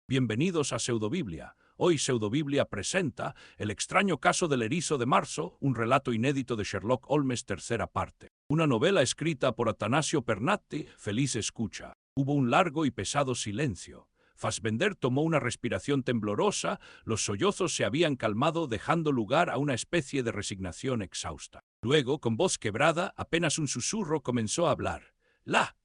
Bienvenidos a Pseudobiblia. Hoy Pseudobiblia presenta El extraño caso del erizo de marzo, un relato inédito de Sherlock Holmes, tercera parte. Una novela escrita por Atanasio Pernatti. Feliz escucha. Hubo un largo y pesado silencio. Fassbender tomó una respiración temblorosa, los sollozos se habían calmado dejando lugar a una especie de resignación exhausta. Luego, con voz quebrada, apenas un susurro, comenzó a hablar.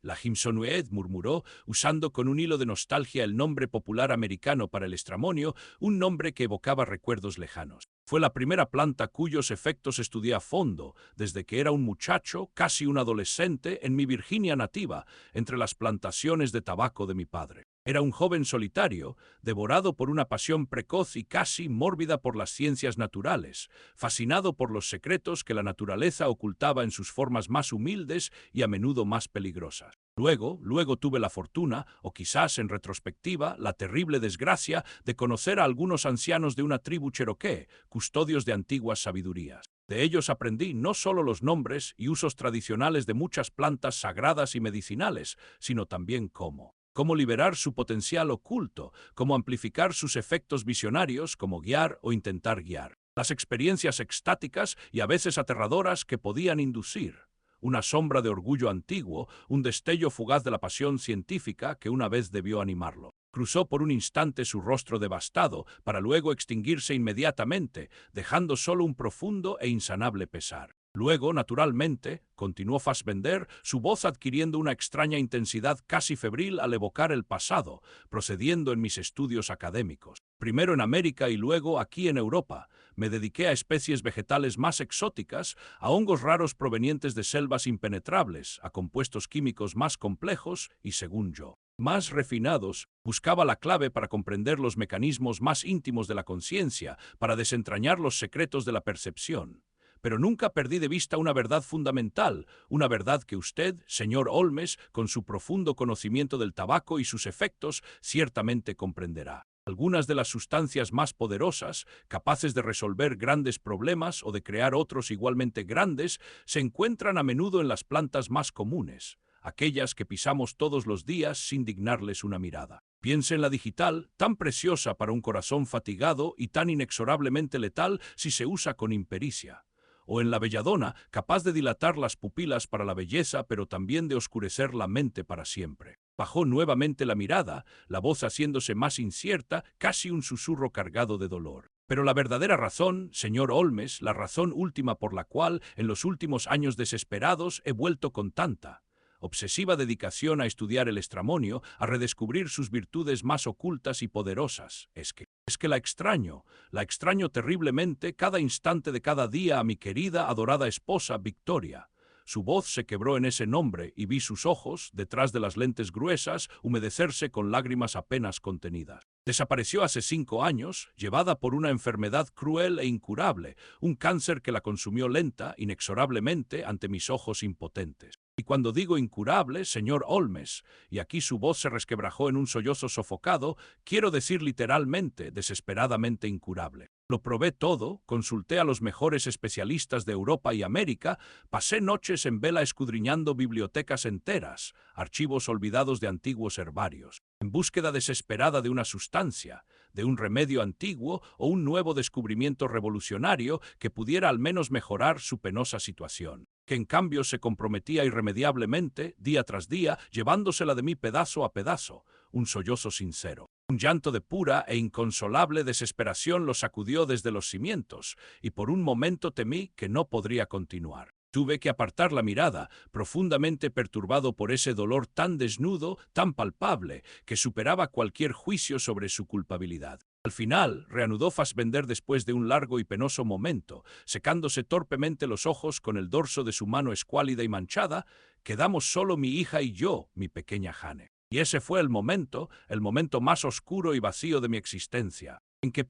La Gimsonued murmuró, usando con un hilo de nostalgia el nombre popular americano para el estramonio, un nombre que evocaba recuerdos lejanos. Fue la primera planta cuyos efectos estudié a fondo, desde que era un muchacho, casi un adolescente, en mi Virginia nativa, entre las plantaciones de tabaco de mi padre. Era un joven solitario, devorado por una pasión precoz y casi mórbida por las ciencias naturales, fascinado por los secretos que la naturaleza ocultaba en sus formas más humildes y a menudo más peligrosas. Luego tuve la fortuna, o quizás en retrospectiva, la terrible desgracia de conocer a algunos ancianos de una tribu cherokee, custodios de antiguas sabidurías. De ellos aprendí no solo los nombres y usos tradicionales de muchas plantas sagradas y medicinales, sino también cómo liberar su potencial oculto, cómo amplificar sus efectos visionarios, cómo guiar o intentar guiar. Las experiencias extáticas y a veces aterradoras que podían inducir. Una sombra de orgullo antiguo, un destello fugaz de la pasión científica que una vez debió animarlo. Cruzó por un instante su rostro devastado, para luego extinguirse inmediatamente, dejando solo un profundo e insanable pesar. Luego, naturalmente, continuó Fassbender, su voz adquiriendo una extraña intensidad casi febril al evocar el pasado, procediendo en mis estudios académicos. Primero en América y luego aquí en Europa. Me dediqué a especies vegetales más exóticas, a hongos raros provenientes de selvas impenetrables, a compuestos químicos más complejos y, según yo, más refinados. Buscaba la clave para comprender los mecanismos más íntimos de la conciencia, para desentrañar los secretos de la percepción. Pero nunca perdí de vista una verdad fundamental, una verdad que usted, señor Holmes, con su profundo conocimiento del tabaco y sus efectos, ciertamente comprenderá. Algunas de las sustancias más poderosas, capaces de resolver grandes problemas o de crear otros igualmente grandes, se encuentran a menudo en las plantas más comunes, aquellas que pisamos todos los días sin dignarles una mirada. Piense en la digital, tan preciosa para un corazón fatigado y tan inexorablemente letal si se usa con impericia. O en la belladona, capaz de dilatar las pupilas para la belleza, pero también de oscurecer la mente para siempre. Bajó nuevamente la mirada, la voz haciéndose más incierta, casi un susurro cargado de dolor. Pero la verdadera razón, señor Holmes, la razón última por la cual, en los últimos años desesperados, he vuelto con tanta obsesiva dedicación a estudiar el estramonio, a redescubrir sus virtudes más ocultas y poderosas, es que la extraño terriblemente cada instante de cada día a mi querida, adorada esposa, Victoria. Su voz se quebró en ese nombre y vi sus ojos, detrás de las lentes gruesas, humedecerse con lágrimas apenas contenidas. Desapareció hace 5 años, llevada por una enfermedad cruel e incurable, un cáncer que la consumió lenta, inexorablemente, ante mis ojos impotentes. Y cuando digo incurable, señor Holmes, y aquí su voz se resquebrajó en un sollozo sofocado, quiero decir literalmente, desesperadamente incurable. Lo probé todo, consulté a los mejores especialistas de Europa y América, pasé noches en vela escudriñando bibliotecas enteras, archivos olvidados de antiguos herbarios, en búsqueda desesperada de una sustancia, de un remedio antiguo o un nuevo descubrimiento revolucionario que pudiera al menos mejorar su penosa situación, que en cambio se comprometía irremediablemente, día tras día, llevándosela de mí pedazo a pedazo, un sollozo sincero. Un llanto de pura e inconsolable desesperación lo sacudió desde los cimientos, y por un momento temí que no podría continuar. Tuve que apartar la mirada, profundamente perturbado por ese dolor tan desnudo, tan palpable, que superaba cualquier juicio sobre su culpabilidad. Al final, reanudó Fassbender después de un largo y penoso momento, secándose torpemente los ojos con el dorso de su mano escuálida y manchada, quedamos solo mi hija y yo, mi pequeña Jane. Y ese fue el momento más oscuro y vacío de mi existencia, en que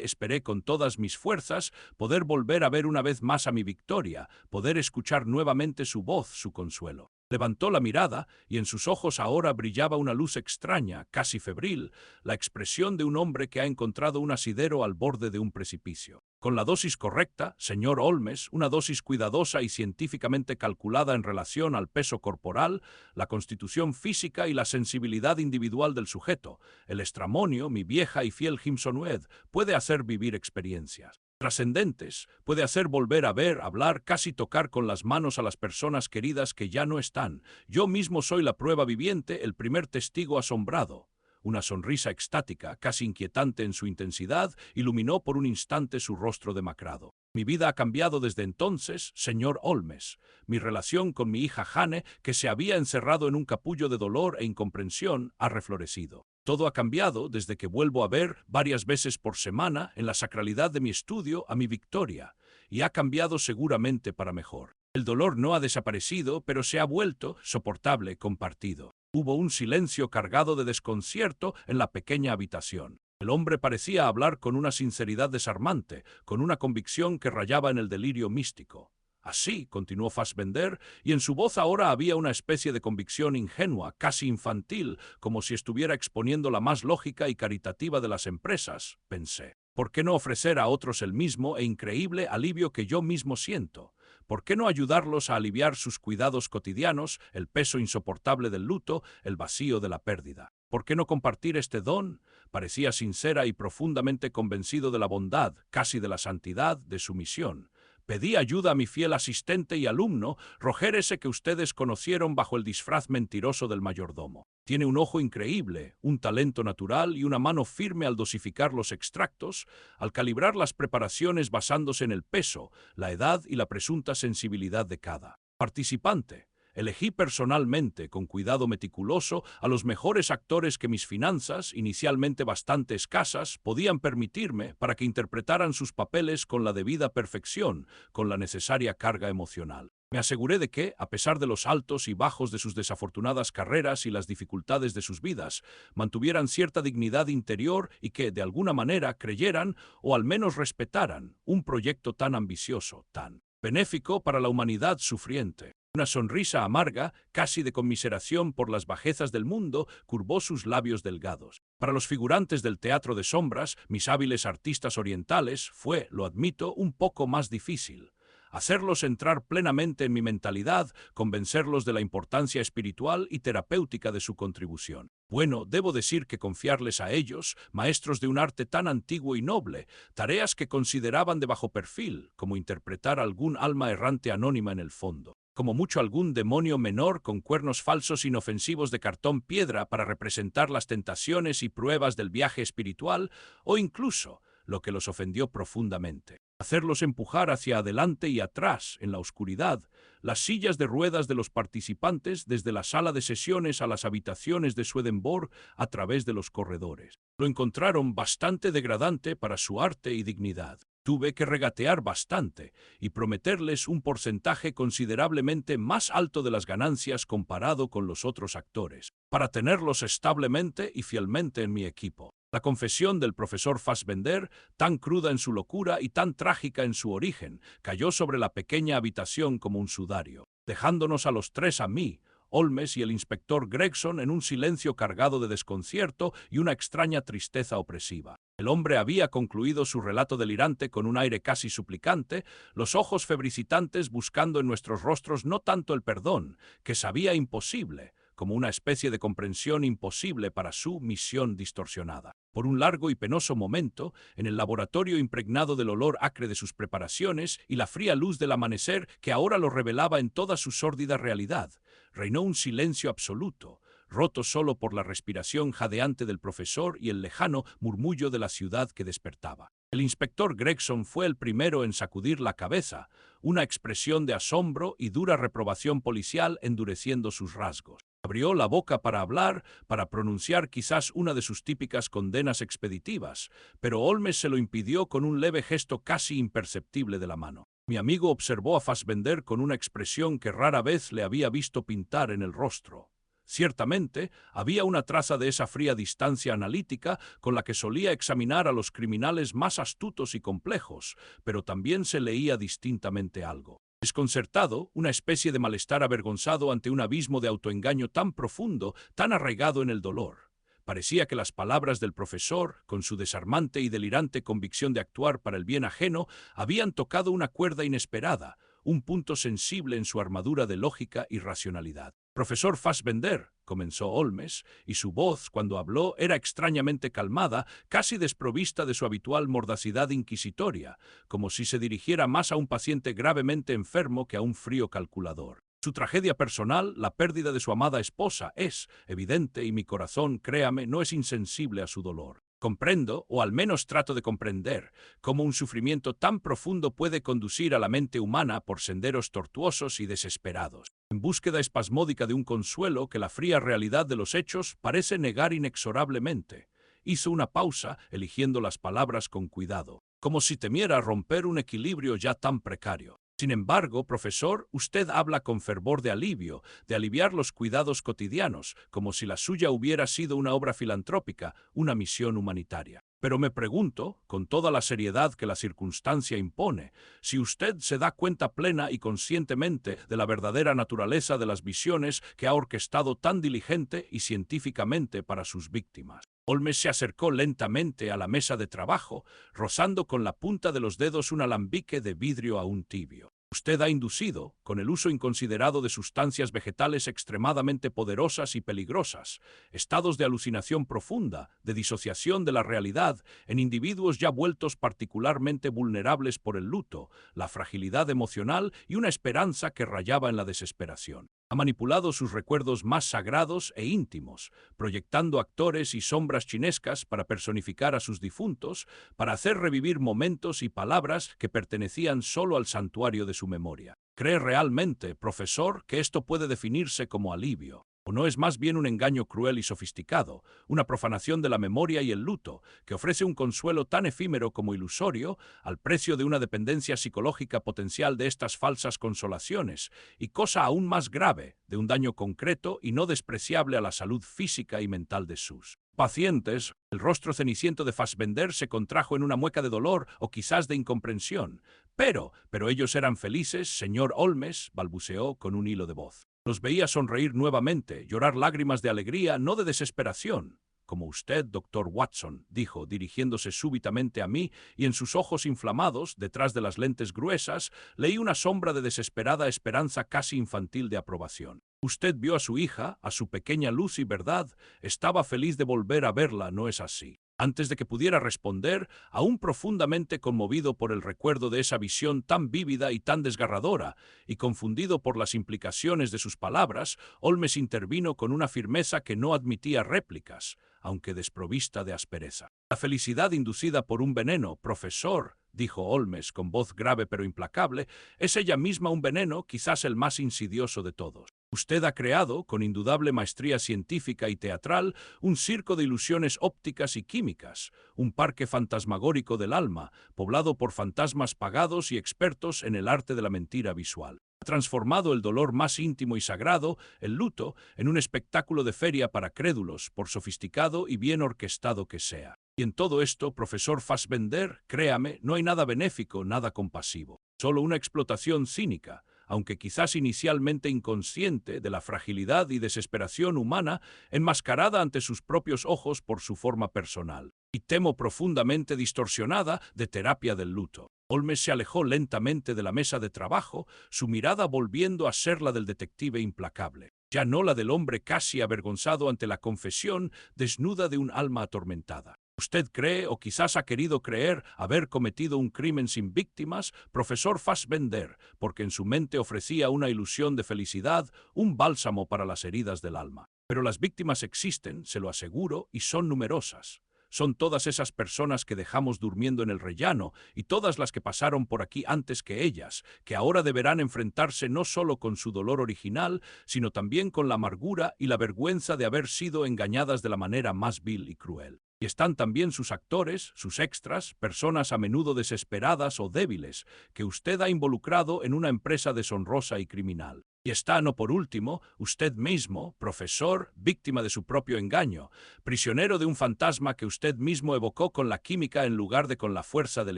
esperé con todas mis fuerzas, poder volver a ver una vez más a mi Victoria, poder escuchar nuevamente su voz, su consuelo. Levantó la mirada y en sus ojos ahora brillaba una luz extraña, casi febril, la expresión de un hombre que ha encontrado un asidero al borde de un precipicio. Con la dosis correcta, señor Holmes, una dosis cuidadosa y científicamente calculada en relación al peso corporal, la constitución física y la sensibilidad individual del sujeto, el estramonio, mi vieja y fiel Gimson-Wed, puede hacer vivir experiencias trascendentes, puede hacer volver a ver, hablar, casi tocar con las manos a las personas queridas que ya no están. Yo mismo soy la prueba viviente, el primer testigo asombrado. Una sonrisa extática, casi inquietante en su intensidad, iluminó por un instante su rostro demacrado. Mi vida ha cambiado desde entonces, señor Holmes. Mi relación con mi hija Jane, que se había encerrado en un capullo de dolor e incomprensión, ha reflorecido. Todo ha cambiado desde que vuelvo a ver varias veces por semana en la sacralidad de mi estudio a mi Victoria, y ha cambiado seguramente para mejor. El dolor no ha desaparecido, pero se ha vuelto soportable, compartido. Hubo un silencio cargado de desconcierto en la pequeña habitación. El hombre parecía hablar con una sinceridad desarmante, con una convicción que rayaba en el delirio místico. Así, continuó Fassbender, y en su voz ahora había una especie de convicción ingenua, casi infantil, como si estuviera exponiendo la más lógica y caritativa de las empresas, pensé. ¿Por qué no ofrecer a otros el mismo e increíble alivio que yo mismo siento? ¿Por qué no ayudarlos a aliviar sus cuidados cotidianos, el peso insoportable del luto, el vacío de la pérdida? ¿Por qué no compartir este don? Parecía sincera y profundamente convencido de la bondad, casi de la santidad, de su misión. Pedí ayuda a mi fiel asistente y alumno, Roger, ese que ustedes conocieron bajo el disfraz mentiroso del mayordomo. Tiene un ojo increíble, un talento natural y una mano firme al dosificar los extractos, al calibrar las preparaciones basándose en el peso, la edad y la presunta sensibilidad de cada participante. Elegí personalmente, con cuidado meticuloso, a los mejores actores que mis finanzas, inicialmente bastante escasas, podían permitirme para que interpretaran sus papeles con la debida perfección, con la necesaria carga emocional. Me aseguré de que, a pesar de los altos y bajos de sus desafortunadas carreras y las dificultades de sus vidas, mantuvieran cierta dignidad interior y que, de alguna manera, creyeran, o al menos respetaran, un proyecto tan ambicioso, tan benéfico para la humanidad sufriente. Una sonrisa amarga, casi de conmiseración por las bajezas del mundo, curvó sus labios delgados. Para los figurantes del teatro de sombras, mis hábiles artistas orientales, fue, lo admito, un poco más difícil. Hacerlos entrar plenamente en mi mentalidad, convencerlos de la importancia espiritual y terapéutica de su contribución. Bueno, debo decir que confiarles a ellos, maestros de un arte tan antiguo y noble, tareas que consideraban de bajo perfil, como interpretar algún alma errante anónima en el fondo. Como mucho algún demonio menor con cuernos falsos inofensivos de cartón piedra para representar las tentaciones y pruebas del viaje espiritual, o incluso, lo que los ofendió profundamente, hacerlos empujar hacia adelante y atrás, en la oscuridad, las sillas de ruedas de los participantes desde la sala de sesiones a las habitaciones de Swedenborg a través de los corredores. Lo encontraron bastante degradante para su arte y dignidad. Tuve que regatear bastante y prometerles un porcentaje considerablemente más alto de las ganancias comparado con los otros actores, para tenerlos establemente y fielmente en mi equipo. La confesión del profesor Fassbender, tan cruda en su locura y tan trágica en su origen, cayó sobre la pequeña habitación como un sudario, dejándonos a los tres, a mí, Holmes y el inspector Gregson, en un silencio cargado de desconcierto y una extraña tristeza opresiva. El hombre había concluido su relato delirante con un aire casi suplicante, los ojos febricitantes buscando en nuestros rostros no tanto el perdón, que sabía imposible, como una especie de comprensión imposible para su misión distorsionada. Por un largo y penoso momento, en el laboratorio impregnado del olor acre de sus preparaciones y la fría luz del amanecer que ahora lo revelaba en toda su sórdida realidad, reinó un silencio absoluto, roto solo por la respiración jadeante del profesor y el lejano murmullo de la ciudad que despertaba. El inspector Gregson fue el primero en sacudir la cabeza, una expresión de asombro y dura reprobación policial endureciendo sus rasgos. Abrió la boca para hablar, para pronunciar quizás una de sus típicas condenas expeditivas, pero Holmes se lo impidió con un leve gesto casi imperceptible de la mano. Mi amigo observó a Fassbender con una expresión que rara vez le había visto pintar en el rostro. Ciertamente, había una traza de esa fría distancia analítica con la que solía examinar a los criminales más astutos y complejos, pero también se leía distintamente algo. Desconcertado, una especie de malestar avergonzado ante un abismo de autoengaño tan profundo, tan arraigado en el dolor. Parecía que las palabras del profesor, con su desarmante y delirante convicción de actuar para el bien ajeno, habían tocado una cuerda inesperada, un punto sensible en su armadura de lógica y racionalidad. «Profesor Fassbender», comenzó Holmes, y su voz, cuando habló, era extrañamente calmada, casi desprovista de su habitual mordacidad inquisitoria, como si se dirigiera más a un paciente gravemente enfermo que a un frío calculador. Su tragedia personal, la pérdida de su amada esposa, es evidente y mi corazón, créame, no es insensible a su dolor. Comprendo, o al menos trato de comprender, cómo un sufrimiento tan profundo puede conducir a la mente humana por senderos tortuosos y desesperados, en búsqueda espasmódica de un consuelo que la fría realidad de los hechos parece negar inexorablemente. Hizo una pausa, eligiendo las palabras con cuidado, como si temiera romper un equilibrio ya tan precario. Sin embargo, profesor, usted habla con fervor de alivio, de aliviar los cuidados cotidianos, como si la suya hubiera sido una obra filantrópica, una misión humanitaria. Pero me pregunto, con toda la seriedad que la circunstancia impone, si usted se da cuenta plena y conscientemente de la verdadera naturaleza de las visiones que ha orquestado tan diligente y científicamente para sus víctimas. Holmes se acercó lentamente a la mesa de trabajo, rozando con la punta de los dedos un alambique de vidrio aún tibio. Usted ha inducido, con el uso inconsiderado de sustancias vegetales extremadamente poderosas y peligrosas, estados de alucinación profunda, de disociación de la realidad, en individuos ya vueltos particularmente vulnerables por el luto, la fragilidad emocional y una esperanza que rayaba en la desesperación. Ha manipulado sus recuerdos más sagrados e íntimos, proyectando actores y sombras chinescas para personificar a sus difuntos, para hacer revivir momentos y palabras que pertenecían solo al santuario de su memoria. ¿Cree realmente, profesor, que esto puede definirse como alivio? ¿O no es más bien un engaño cruel y sofisticado, una profanación de la memoria y el luto, que ofrece un consuelo tan efímero como ilusorio, al precio de una dependencia psicológica potencial de estas falsas consolaciones, y cosa aún más grave, de un daño concreto y no despreciable a la salud física y mental de sus pacientes? El rostro ceniciento de Fassbender se contrajo en una mueca de dolor o quizás de incomprensión. Pero ellos eran felices, señor Holmes, balbuceó con un hilo de voz. Los veía sonreír nuevamente, llorar lágrimas de alegría, no de desesperación. Como usted, doctor Watson, dijo, dirigiéndose súbitamente a mí, y en sus ojos inflamados, detrás de las lentes gruesas, leí una sombra de desesperada esperanza casi infantil de aprobación. Usted vio a su hija, a su pequeña Lucy, ¿verdad? Estaba feliz de volver a verla, ¿no es así? Antes de que pudiera responder, aún profundamente conmovido por el recuerdo de esa visión tan vívida y tan desgarradora, y confundido por las implicaciones de sus palabras, Holmes intervino con una firmeza que no admitía réplicas, aunque desprovista de aspereza. La felicidad inducida por un veneno, profesor, dijo Holmes con voz grave pero implacable, es ella misma un veneno, quizás el más insidioso de todos. Usted ha creado, con indudable maestría científica y teatral, un circo de ilusiones ópticas y químicas, un parque fantasmagórico del alma, poblado por fantasmas pagados y expertos en el arte de la mentira visual. Ha transformado el dolor más íntimo y sagrado, el luto, en un espectáculo de feria para crédulos, por sofisticado y bien orquestado que sea. Y en todo esto, profesor Fassbender, créame, no hay nada benéfico, nada compasivo, solo una explotación cínica, aunque quizás inicialmente inconsciente, de la fragilidad y desesperación humana, enmascarada ante sus propios ojos por su forma personal, y temo profundamente distorsionada, de terapia del luto. Holmes se alejó lentamente de la mesa de trabajo, su mirada volviendo a ser la del detective implacable, ya no la del hombre casi avergonzado ante la confesión desnuda de un alma atormentada. ¿Usted cree, o quizás ha querido creer, haber cometido un crimen sin víctimas, profesor Fassbender, porque en su mente ofrecía una ilusión de felicidad, un bálsamo para las heridas del alma? Pero las víctimas existen, se lo aseguro, y son numerosas. Son todas esas personas que dejamos durmiendo en el rellano y todas las que pasaron por aquí antes que ellas, que ahora deberán enfrentarse no solo con su dolor original, sino también con la amargura y la vergüenza de haber sido engañadas de la manera más vil y cruel. Y están también sus actores, sus extras, personas a menudo desesperadas o débiles, que usted ha involucrado en una empresa deshonrosa y criminal. Y está, no por último, usted mismo, profesor, víctima de su propio engaño, prisionero de un fantasma que usted mismo evocó con la química en lugar de con la fuerza del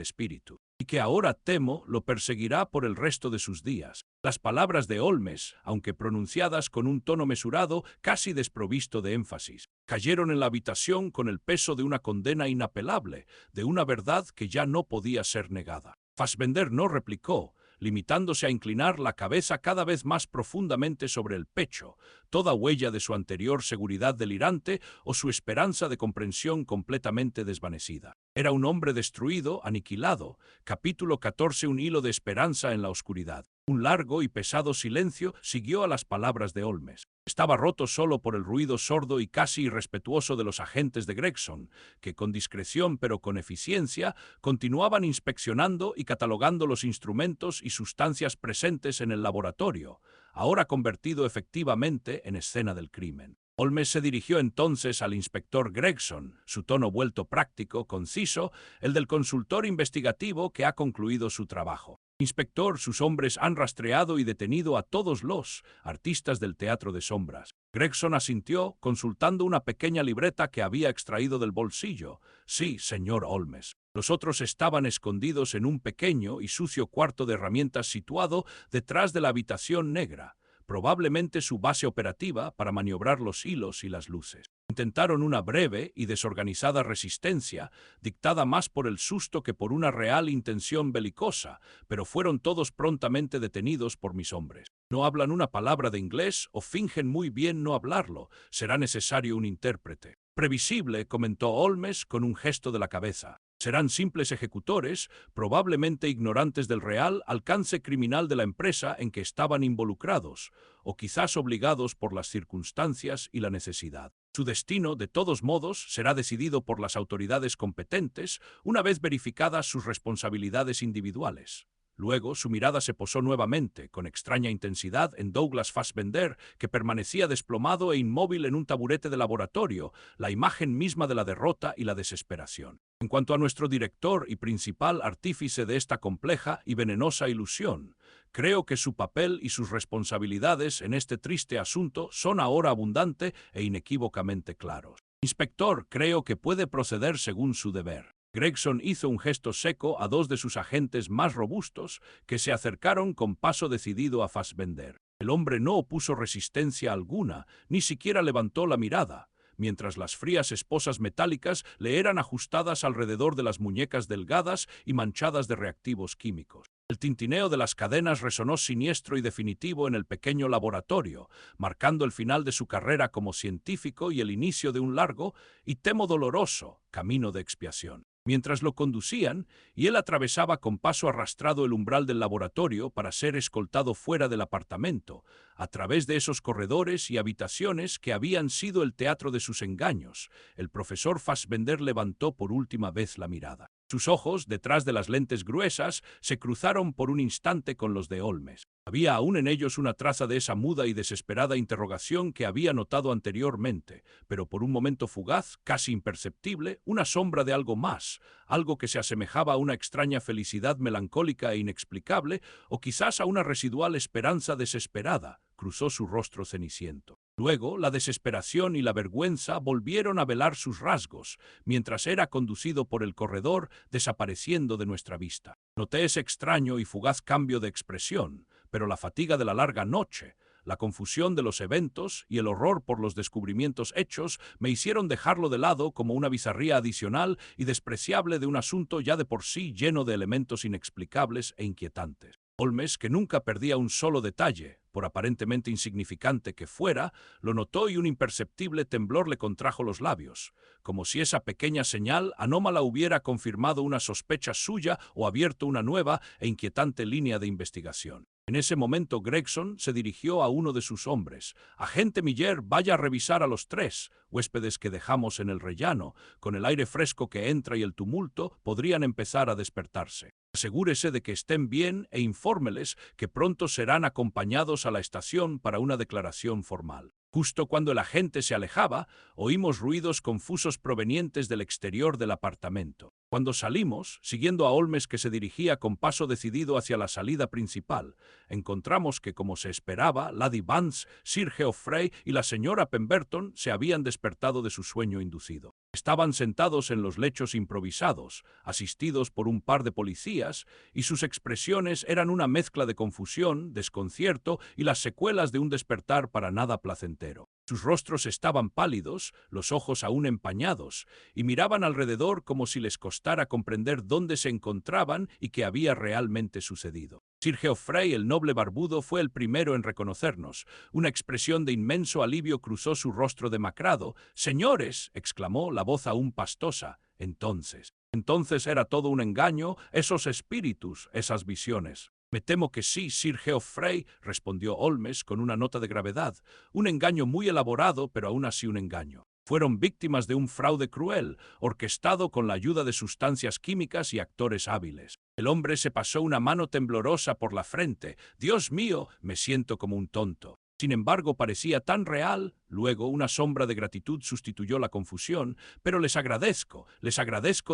espíritu. Y que ahora temo lo perseguirá por el resto de sus días. Las palabras de Holmes, aunque pronunciadas con un tono mesurado, casi desprovisto de énfasis, cayeron en la habitación con el peso de una condena inapelable, de una verdad que ya no podía ser negada. Fassbender no replicó, limitándose a inclinar la cabeza cada vez más profundamente sobre el pecho, toda huella de su anterior seguridad delirante o su esperanza de comprensión completamente desvanecida. Era un hombre destruido, aniquilado. Capítulo 14. Un hilo de esperanza en la oscuridad. Un largo y pesado silencio siguió a las palabras de Holmes. Estaba roto solo por el ruido sordo y casi irrespetuoso de los agentes de Gregson, que con discreción pero con eficiencia continuaban inspeccionando y catalogando los instrumentos y sustancias presentes en el laboratorio, ahora convertido efectivamente en escena del crimen. Holmes se dirigió entonces al inspector Gregson, su tono vuelto práctico, conciso, el del consultor investigativo que ha concluido su trabajo. Inspector, sus hombres han rastreado y detenido a todos los artistas del teatro de sombras. Gregson asintió, consultando una pequeña libreta que había extraído del bolsillo. Sí, señor Holmes. Los otros estaban escondidos en un pequeño y sucio cuarto de herramientas situado detrás de la habitación negra, probablemente su base operativa para maniobrar los hilos y las luces. Intentaron una breve y desorganizada resistencia, dictada más por el susto que por una real intención belicosa, pero fueron todos prontamente detenidos por mis hombres. No hablan una palabra de inglés o fingen muy bien no hablarlo. Será necesario un intérprete. Previsible, comentó Holmes con un gesto de la cabeza. Serán simples ejecutores, probablemente ignorantes del real alcance criminal de la empresa en que estaban involucrados, o quizás obligados por las circunstancias y la necesidad. Su destino, de todos modos, será decidido por las autoridades competentes una vez verificadas sus responsabilidades individuales. Luego su mirada se posó nuevamente, con extraña intensidad, en Douglas Fassbender, que permanecía desplomado e inmóvil en un taburete de laboratorio, la imagen misma de la derrota y la desesperación. En cuanto a nuestro director y principal artífice de esta compleja y venenosa ilusión, creo que su papel y sus responsabilidades en este triste asunto son ahora abundante e inequívocamente claros. Inspector, creo que puede proceder según su deber. Gregson hizo un gesto seco a dos de sus agentes más robustos, que se acercaron con paso decidido a Fassbender. El hombre no opuso resistencia alguna, ni siquiera levantó la mirada, mientras las frías esposas metálicas le eran ajustadas alrededor de las muñecas delgadas y manchadas de reactivos químicos. El tintineo de las cadenas resonó siniestro y definitivo en el pequeño laboratorio, marcando el final de su carrera como científico y el inicio de un largo y temo doloroso camino de expiación. Mientras lo conducían, y él atravesaba con paso arrastrado el umbral del laboratorio para ser escoltado fuera del apartamento, a través de esos corredores y habitaciones que habían sido el teatro de sus engaños, el profesor Fassbender levantó por última vez la mirada. Sus ojos, detrás de las lentes gruesas, se cruzaron por un instante con los de Holmes. Había aún en ellos una traza de esa muda y desesperada interrogación que había notado anteriormente, pero por un momento fugaz, casi imperceptible, una sombra de algo más, algo que se asemejaba a una extraña felicidad melancólica e inexplicable, o quizás a una residual esperanza desesperada, cruzó su rostro ceniciento. Luego, la desesperación y la vergüenza volvieron a velar sus rasgos, mientras era conducido por el corredor, desapareciendo de nuestra vista. Noté ese extraño y fugaz cambio de expresión, pero la fatiga de la larga noche, la confusión de los eventos y el horror por los descubrimientos hechos me hicieron dejarlo de lado como una bizarría adicional y despreciable de un asunto ya de por sí lleno de elementos inexplicables e inquietantes. Holmes, que nunca perdía un solo detalle, por aparentemente insignificante que fuera, lo notó y un imperceptible temblor le contrajo los labios, como si esa pequeña señal anómala hubiera confirmado una sospecha suya o abierto una nueva e inquietante línea de investigación. En ese momento Gregson se dirigió a uno de sus hombres. «Agente Miller, vaya a revisar a los 3 huéspedes que dejamos en el rellano. Con el aire fresco que entra y el tumulto, podrían empezar a despertarse. Asegúrese de que estén bien e infórmeles que pronto serán acompañados a la estación para una declaración formal». Justo cuando el agente se alejaba, oímos ruidos confusos provenientes del exterior del apartamento. Cuando salimos, siguiendo a Holmes que se dirigía con paso decidido hacia la salida principal, encontramos que, como se esperaba, Lady Vance, Sir Geoffrey y la señora Pemberton se habían despertado de su sueño inducido. Estaban sentados en los lechos improvisados, asistidos por un par de policías, y sus expresiones eran una mezcla de confusión, desconcierto y las secuelas de un despertar para nada placentero. Sus rostros estaban pálidos, los ojos aún empañados, y miraban alrededor como si les costara comprender dónde se encontraban y qué había realmente sucedido. Sir Geoffrey, el noble barbudo, fue el primero en reconocernos. Una expresión de inmenso alivio cruzó su rostro demacrado. «¡Señores!», exclamó, la voz aún pastosa. Entonces era todo un engaño, esos espíritus, esas visiones. «Me temo que sí, Sir Geoffrey», respondió Holmes con una nota de gravedad. «Un engaño muy elaborado, pero aún así un engaño. Fueron víctimas de un fraude cruel, orquestado con la ayuda de sustancias químicas y actores hábiles. El hombre se pasó una mano temblorosa por la frente. Dios mío, me siento como un tonto. Sin embargo, parecía tan real. Luego, una sombra de gratitud sustituyó la confusión. Pero les agradezco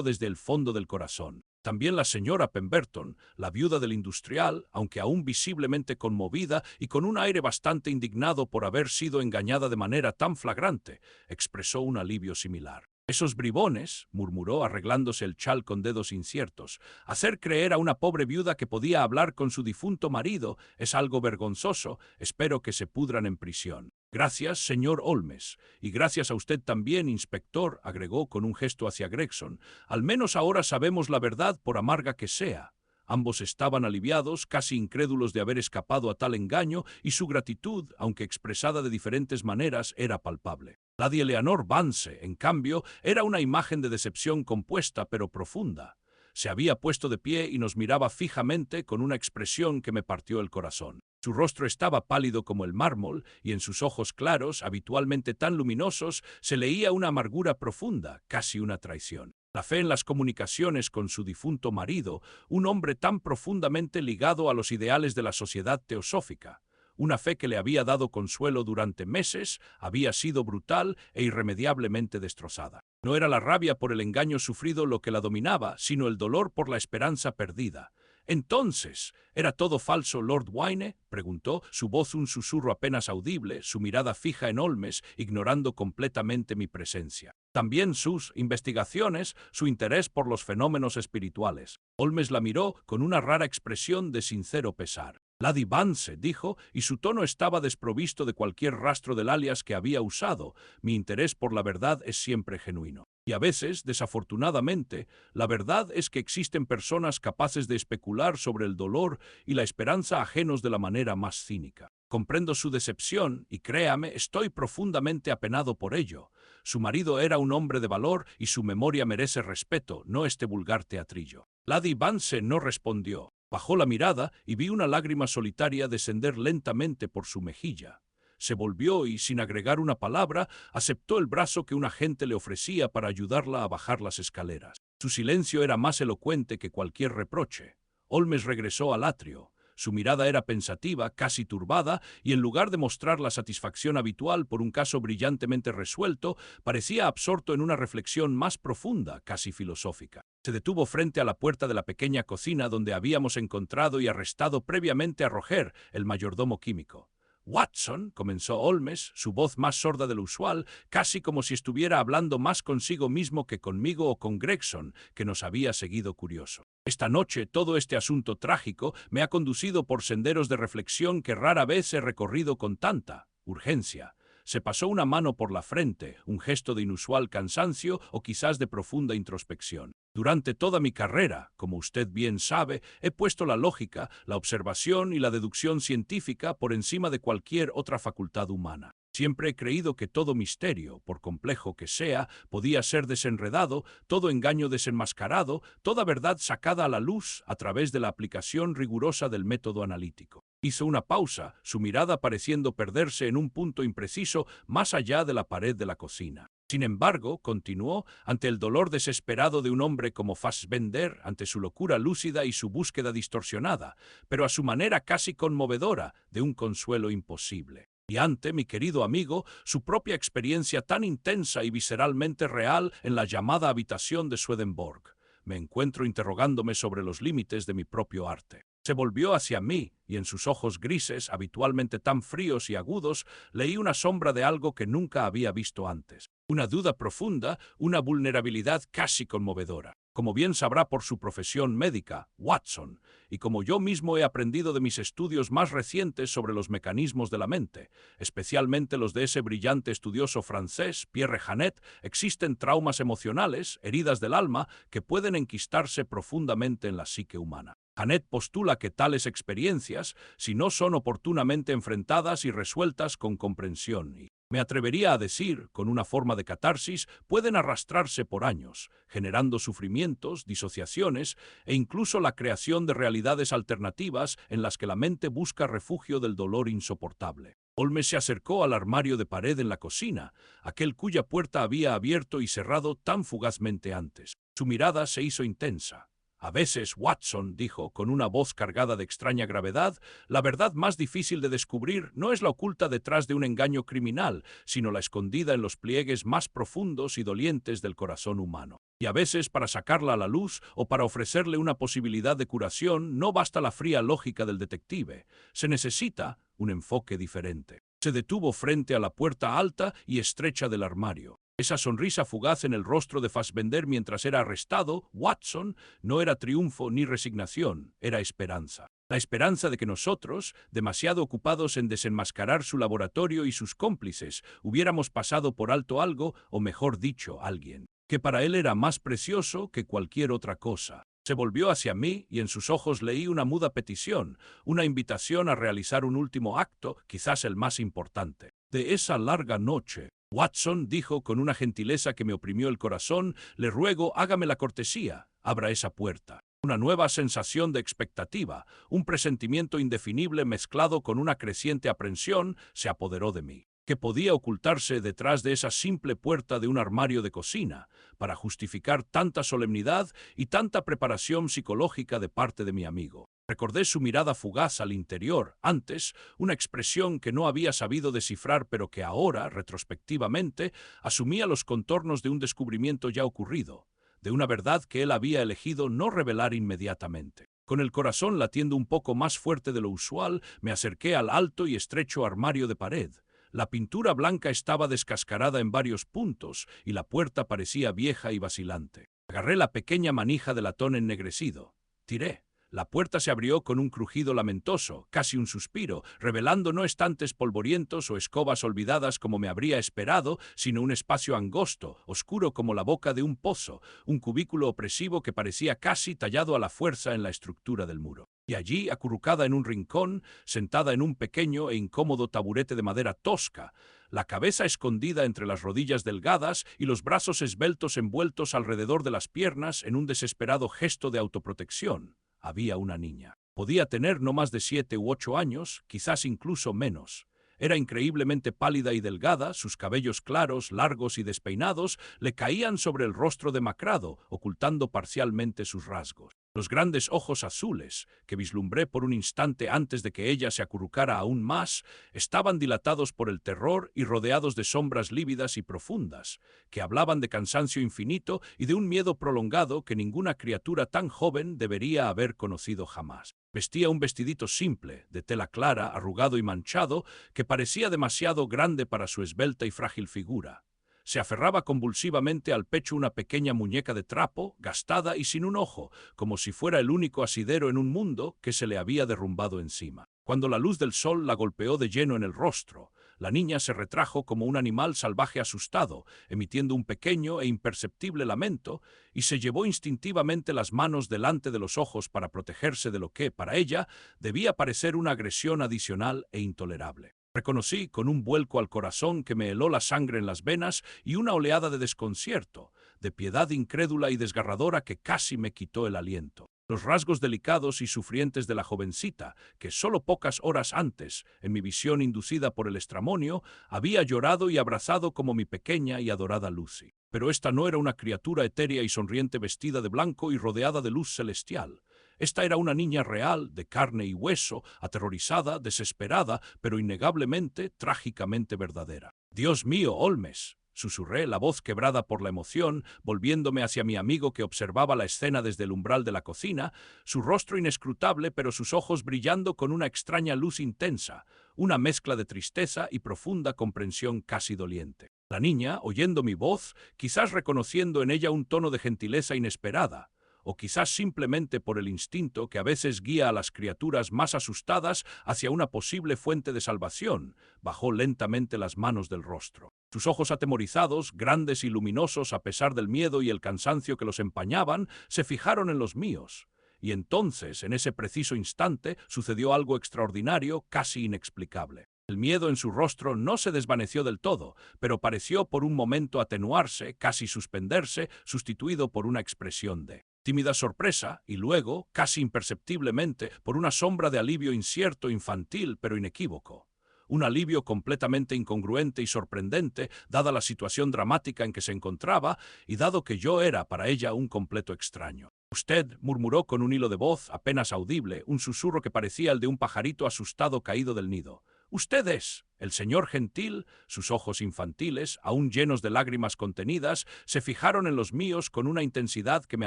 desde el fondo del corazón. También la señora Pemberton, la viuda del industrial, aunque aún visiblemente conmovida y con un aire bastante indignado por haber sido engañada de manera tan flagrante, expresó un alivio similar. «Esos bribones», murmuró arreglándose el chal con dedos inciertos, «hacer creer a una pobre viuda que podía hablar con su difunto marido es algo vergonzoso. Espero que se pudran en prisión». «Gracias, señor Holmes. Y gracias a usted también, inspector», agregó con un gesto hacia Gregson. «Al menos ahora sabemos la verdad, por amarga que sea». Ambos estaban aliviados, casi incrédulos de haber escapado a tal engaño, y su gratitud, aunque expresada de diferentes maneras, era palpable. Lady Eleanor Vance, en cambio, era una imagen de decepción compuesta pero profunda. Se había puesto de pie y nos miraba fijamente con una expresión que me partió el corazón. Su rostro estaba pálido como el mármol, y en sus ojos claros, habitualmente tan luminosos, se leía una amargura profunda, casi una traición. La fe en las comunicaciones con su difunto marido, un hombre tan profundamente ligado a los ideales de la sociedad teosófica. Una fe que le había dado consuelo durante meses, había sido brutal e irremediablemente destrozada. No era la rabia por el engaño sufrido lo que la dominaba, sino el dolor por la esperanza perdida. «Entonces, ¿era todo falso, Lord Wayne?», preguntó, su voz un susurro apenas audible, su mirada fija en Holmes, ignorando completamente mi presencia. También sus investigaciones, su interés por los fenómenos espirituales. Holmes la miró con una rara expresión de sincero pesar. «Lady Vance», dijo, y su tono estaba desprovisto de cualquier rastro del alias que había usado. «Mi interés por la verdad es siempre genuino. Y a veces, desafortunadamente, la verdad es que existen personas capaces de especular sobre el dolor y la esperanza ajenos de la manera más cínica. Comprendo su decepción y créame, estoy profundamente apenado por ello. Su marido era un hombre de valor y su memoria merece respeto, no este vulgar teatrillo». Lady Vance no respondió. Bajó la mirada y vi una lágrima solitaria descender lentamente por su mejilla. Se volvió y, sin agregar una palabra, aceptó el brazo que un agente le ofrecía para ayudarla a bajar las escaleras. Su silencio era más elocuente que cualquier reproche. Holmes regresó al atrio. Su mirada era pensativa, casi turbada, y en lugar de mostrar la satisfacción habitual por un caso brillantemente resuelto, parecía absorto en una reflexión más profunda, casi filosófica. Se detuvo frente a la puerta de la pequeña cocina donde habíamos encontrado y arrestado previamente a Roger, el mayordomo químico. «Watson», comenzó Holmes, su voz más sorda de lo usual, casi como si estuviera hablando más consigo mismo que conmigo o con Gregson, que nos había seguido curioso. «Esta noche todo este asunto trágico me ha conducido por senderos de reflexión que rara vez he recorrido con tanta urgencia». Se pasó una mano por la frente, un gesto de inusual cansancio o quizás de profunda introspección. «Durante toda mi carrera, como usted bien sabe, he puesto la lógica, la observación y la deducción científica por encima de cualquier otra facultad humana. Siempre he creído que todo misterio, por complejo que sea, podía ser desenredado, todo engaño desenmascarado, toda verdad sacada a la luz a través de la aplicación rigurosa del método analítico». Hizo una pausa, su mirada pareciendo perderse en un punto impreciso más allá de la pared de la cocina. «Sin embargo», continuó, «ante el dolor desesperado de un hombre como Fassbender, ante su locura lúcida y su búsqueda distorsionada, pero a su manera casi conmovedora, de un consuelo imposible. Y ante, mi querido amigo, su propia experiencia tan intensa y visceralmente real en la llamada habitación de Swedenborg, me encuentro interrogándome sobre los límites de mi propio arte». Se volvió hacia mí, y en sus ojos grises, habitualmente tan fríos y agudos, leí una sombra de algo que nunca había visto antes. Una duda profunda, una vulnerabilidad casi conmovedora. Como bien sabrá por su profesión médica, Watson, y como yo mismo he aprendido de mis estudios más recientes sobre los mecanismos de la mente, especialmente los de ese brillante estudioso francés, Pierre Janet, existen traumas emocionales, heridas del alma, que pueden enquistarse profundamente en la psique humana. Janet postula que tales experiencias, si no son oportunamente enfrentadas y resueltas con comprensión y, me atrevería a decir, con una forma de catarsis, pueden arrastrarse por años, generando sufrimientos, disociaciones e incluso la creación de realidades alternativas en las que la mente busca refugio del dolor insoportable. Holmes se acercó al armario de pared en la cocina, aquel cuya puerta había abierto y cerrado tan fugazmente antes. Su mirada se hizo intensa. A veces, Watson, dijo, con una voz cargada de extraña gravedad, la verdad más difícil de descubrir no es la oculta detrás de un engaño criminal, sino la escondida en los pliegues más profundos y dolientes del corazón humano. Y a veces, para sacarla a la luz o para ofrecerle una posibilidad de curación, no basta la fría lógica del detective. Se necesita un enfoque diferente. Se detuvo frente a la puerta alta y estrecha del armario. Esa sonrisa fugaz en el rostro de Fassbender mientras era arrestado, Watson, no era triunfo ni resignación, era esperanza. La esperanza de que nosotros, demasiado ocupados en desenmascarar su laboratorio y sus cómplices, hubiéramos pasado por alto algo, o mejor dicho, alguien, que para él era más precioso que cualquier otra cosa. Se volvió hacia mí y en sus ojos leí una muda petición, una invitación a realizar un último acto, quizás el más importante. De esa larga noche, Watson dijo con una gentileza que me oprimió el corazón, le ruego, hágame la cortesía, abra esa puerta. Una nueva sensación de expectativa, un presentimiento indefinible mezclado con una creciente aprensión, se apoderó de mí. ¿Qué podía ocultarse detrás de esa simple puerta de un armario de cocina, para justificar tanta solemnidad y tanta preparación psicológica de parte de mi amigo? Recordé su mirada fugaz al interior, antes, una expresión que no había sabido descifrar pero que ahora, retrospectivamente, asumía los contornos de un descubrimiento ya ocurrido, de una verdad que él había elegido no revelar inmediatamente. Con el corazón latiendo un poco más fuerte de lo usual, me acerqué al alto y estrecho armario de pared. La pintura blanca estaba descascarada en varios puntos y la puerta parecía vieja y vacilante. Agarré la pequeña manija de latón ennegrecido. Tiré. La puerta se abrió con un crujido lamentoso, casi un suspiro, revelando no estantes polvorientos o escobas olvidadas como me habría esperado, sino un espacio angosto, oscuro como la boca de un pozo, un cubículo opresivo que parecía casi tallado a la fuerza en la estructura del muro. Y allí, acurrucada en un rincón, sentada en un pequeño e incómodo taburete de madera tosca, la cabeza escondida entre las rodillas delgadas y los brazos esbeltos envueltos alrededor de las piernas en un desesperado gesto de autoprotección, había una niña. Podía tener no más de 7 u 8 años, quizás incluso menos. Era increíblemente pálida y delgada, sus cabellos claros, largos y despeinados le caían sobre el rostro demacrado, ocultando parcialmente sus rasgos. Los grandes ojos azules, que vislumbré por un instante antes de que ella se acurrucara aún más, estaban dilatados por el terror y rodeados de sombras lívidas y profundas, que hablaban de cansancio infinito y de un miedo prolongado que ninguna criatura tan joven debería haber conocido jamás. Vestía un vestidito simple, de tela clara, arrugado y manchado, que parecía demasiado grande para su esbelta y frágil figura. Se aferraba convulsivamente al pecho una pequeña muñeca de trapo, gastada y sin un ojo, como si fuera el único asidero en un mundo que se le había derrumbado encima. Cuando la luz del sol la golpeó de lleno en el rostro, la niña se retrajo como un animal salvaje asustado, emitiendo un pequeño e imperceptible lamento, y se llevó instintivamente las manos delante de los ojos para protegerse de lo que, para ella, debía parecer una agresión adicional e intolerable. Reconocí con un vuelco al corazón que me heló la sangre en las venas y una oleada de desconcierto, de piedad incrédula y desgarradora que casi me quitó el aliento. Los rasgos delicados y sufrientes de la jovencita, que solo pocas horas antes, en mi visión inducida por el estramonio, había llorado y abrazado como mi pequeña y adorada Lucy. Pero esta no era una criatura etérea y sonriente vestida de blanco y rodeada de luz celestial. Esta era una niña real, de carne y hueso, aterrorizada, desesperada, pero innegablemente, trágicamente verdadera. «Dios mío, Holmes», susurré, la voz quebrada por la emoción, volviéndome hacia mi amigo que observaba la escena desde el umbral de la cocina, su rostro inescrutable pero sus ojos brillando con una extraña luz intensa, una mezcla de tristeza y profunda comprensión casi doliente. La niña, oyendo mi voz, quizás reconociendo en ella un tono de gentileza inesperada, o quizás simplemente por el instinto que a veces guía a las criaturas más asustadas hacia una posible fuente de salvación, bajó lentamente las manos del rostro. Sus ojos atemorizados, grandes y luminosos a pesar del miedo y el cansancio que los empañaban, se fijaron en los míos. Y entonces, en ese preciso instante, sucedió algo extraordinario, casi inexplicable. El miedo en su rostro no se desvaneció del todo, pero pareció por un momento atenuarse, casi suspenderse, sustituido por una expresión de tímida sorpresa y luego, casi imperceptiblemente, por una sombra de alivio incierto, infantil, pero inequívoco. Un alivio completamente incongruente y sorprendente, dada la situación dramática en que se encontraba y dado que yo era para ella un completo extraño. Usted, murmuró con un hilo de voz apenas audible, un susurro que parecía el de un pajarito asustado caído del nido. Usted es el señor gentil. Sus ojos infantiles, aún llenos de lágrimas contenidas, se fijaron en los míos con una intensidad que me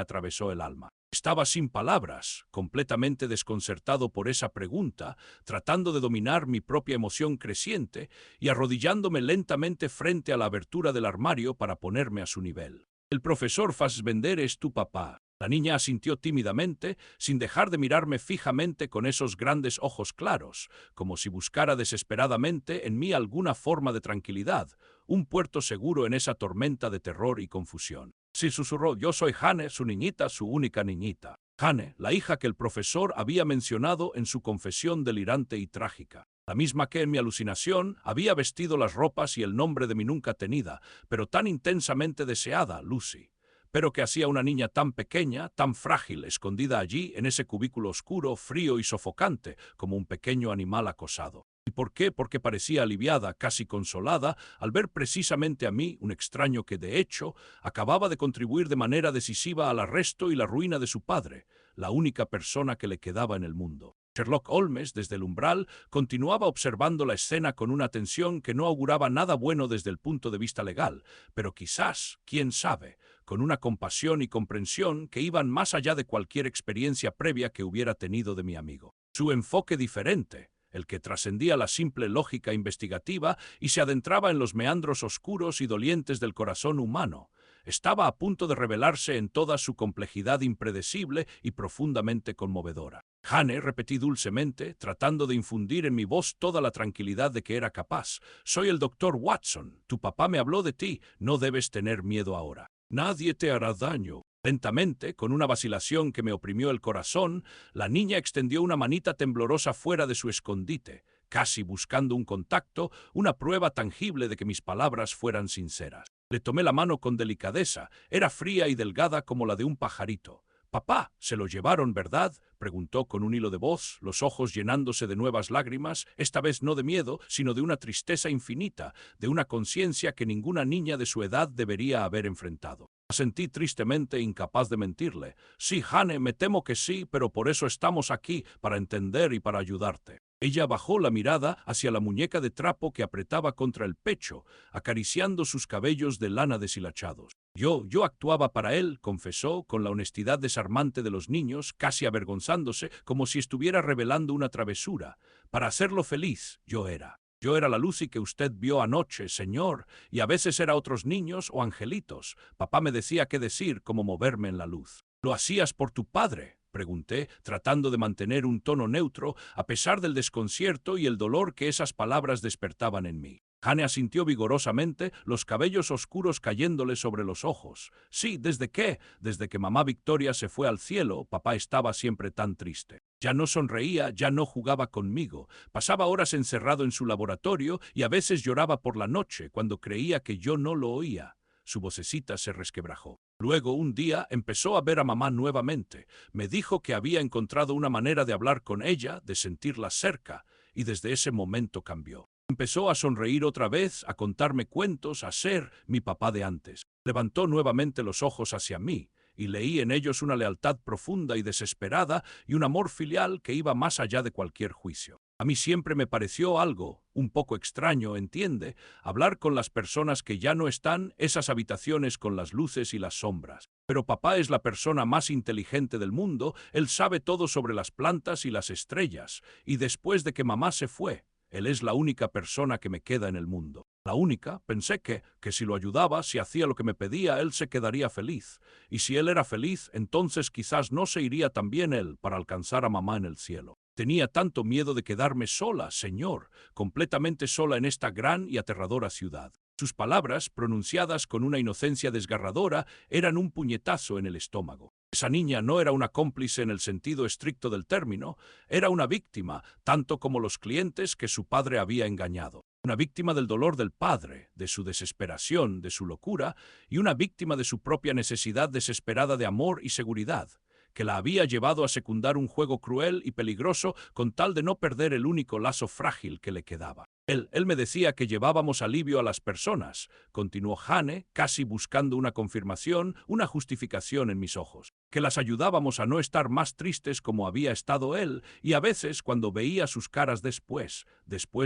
atravesó el alma. Estaba sin palabras, completamente desconcertado por esa pregunta, tratando de dominar mi propia emoción creciente y arrodillándome lentamente frente a la abertura del armario para ponerme a su nivel. El profesor Fassbender es tu papá. La niña asintió tímidamente, sin dejar de mirarme fijamente con esos grandes ojos claros, como si buscara desesperadamente en mí alguna forma de tranquilidad, un puerto seguro en esa tormenta de terror y confusión. Sí, susurró, yo soy Jane, su niñita, su única niñita. Jane, la hija que el profesor había mencionado en su confesión delirante y trágica. La misma que en mi alucinación había vestido las ropas y el nombre de mi nunca tenida, pero tan intensamente deseada, Lucy. Pero que hacía una niña tan pequeña, tan frágil, escondida allí en ese cubículo oscuro, frío y sofocante, como un pequeño animal acosado. ¿Y por qué? Porque parecía aliviada, casi consolada, al ver precisamente a mí, un extraño que, de hecho, acababa de contribuir de manera decisiva al arresto y la ruina de su padre, la única persona que le quedaba en el mundo. Sherlock Holmes, desde el umbral, continuaba observando la escena con una atención que no auguraba nada bueno desde el punto de vista legal, pero quizás, quién sabe, con una compasión y comprensión que iban más allá de cualquier experiencia previa que hubiera tenido de mi amigo. Su enfoque diferente, el que trascendía la simple lógica investigativa y se adentraba en los meandros oscuros y dolientes del corazón humano, estaba a punto de revelarse en toda su complejidad impredecible y profundamente conmovedora. Jane, repetí dulcemente, tratando de infundir en mi voz toda la tranquilidad de que era capaz. Soy el doctor Watson. Tu papá me habló de ti. No debes tener miedo ahora. Nadie te hará daño. Lentamente, con una vacilación que me oprimió el corazón, la niña extendió una manita temblorosa fuera de su escondite, casi buscando un contacto, una prueba tangible de que mis palabras fueran sinceras. Le tomé la mano con delicadeza. Era fría y delgada como la de un pajarito. «Papá, se lo llevaron, ¿verdad?», preguntó con un hilo de voz, los ojos llenándose de nuevas lágrimas, esta vez no de miedo, sino de una tristeza infinita, de una conciencia que ninguna niña de su edad debería haber enfrentado. Sentí tristemente, incapaz de mentirle. «Sí, Jane, me temo que sí, pero por eso estamos aquí, para entender y para ayudarte». Ella bajó la mirada hacia la muñeca de trapo que apretaba contra el pecho, acariciando sus cabellos de lana deshilachados. Yo actuaba para él, confesó, con la honestidad desarmante de los niños, casi avergonzándose, como si estuviera revelando una travesura. Para hacerlo feliz, yo era. Yo era la Lucy que usted vio anoche, señor, y a veces era otros niños o angelitos. Papá me decía qué decir, cómo moverme en la luz. ¿Lo hacías por tu padre?, pregunté, tratando de mantener un tono neutro, a pesar del desconcierto y el dolor que esas palabras despertaban en mí. Jane asintió vigorosamente, los cabellos oscuros cayéndole sobre los ojos. Sí, ¿desde qué? Desde que mamá Victoria se fue al cielo, papá estaba siempre tan triste. Ya no sonreía, ya no jugaba conmigo. Pasaba horas encerrado en su laboratorio y a veces lloraba por la noche cuando creía que yo no lo oía. Su vocecita se resquebrajó. Luego, un día, empezó a ver a mamá nuevamente. Me dijo que había encontrado una manera de hablar con ella, de sentirla cerca, y desde ese momento cambió. Empezó a sonreír otra vez, a contarme cuentos, a ser mi papá de antes. Levantó nuevamente los ojos hacia mí, y leí en ellos una lealtad profunda y desesperada y un amor filial que iba más allá de cualquier juicio. A mí siempre me pareció algo, un poco extraño, entiende, hablar con las personas que ya no están, esas habitaciones con las luces y las sombras. Pero papá es la persona más inteligente del mundo, él sabe todo sobre las plantas y las estrellas, y después de que mamá se fue, él es la única persona que me queda en el mundo. La única, pensé que si lo ayudaba, si hacía lo que me pedía, él se quedaría feliz. Y si él era feliz, entonces quizás no se iría también él para alcanzar a mamá en el cielo. Tenía tanto miedo de quedarme sola, Señor, completamente sola en esta gran y aterradora ciudad. Sus palabras, pronunciadas con una inocencia desgarradora, eran un puñetazo en el estómago. Esa niña no era una cómplice en el sentido estricto del término, era una víctima, tanto como los clientes que su padre había engañado. Una víctima del dolor del padre, de su desesperación, de su locura, y una víctima de su propia necesidad desesperada de amor y seguridad, que la había llevado a secundar un juego cruel y peligroso con tal de no perder el único lazo frágil que le quedaba. Él me decía que llevábamos alivio a las personas, continuó Hane, casi buscando una confirmación, una justificación en mis ojos, que las ayudábamos a no estar más tristes como había estado él, y a veces cuando veía sus caras después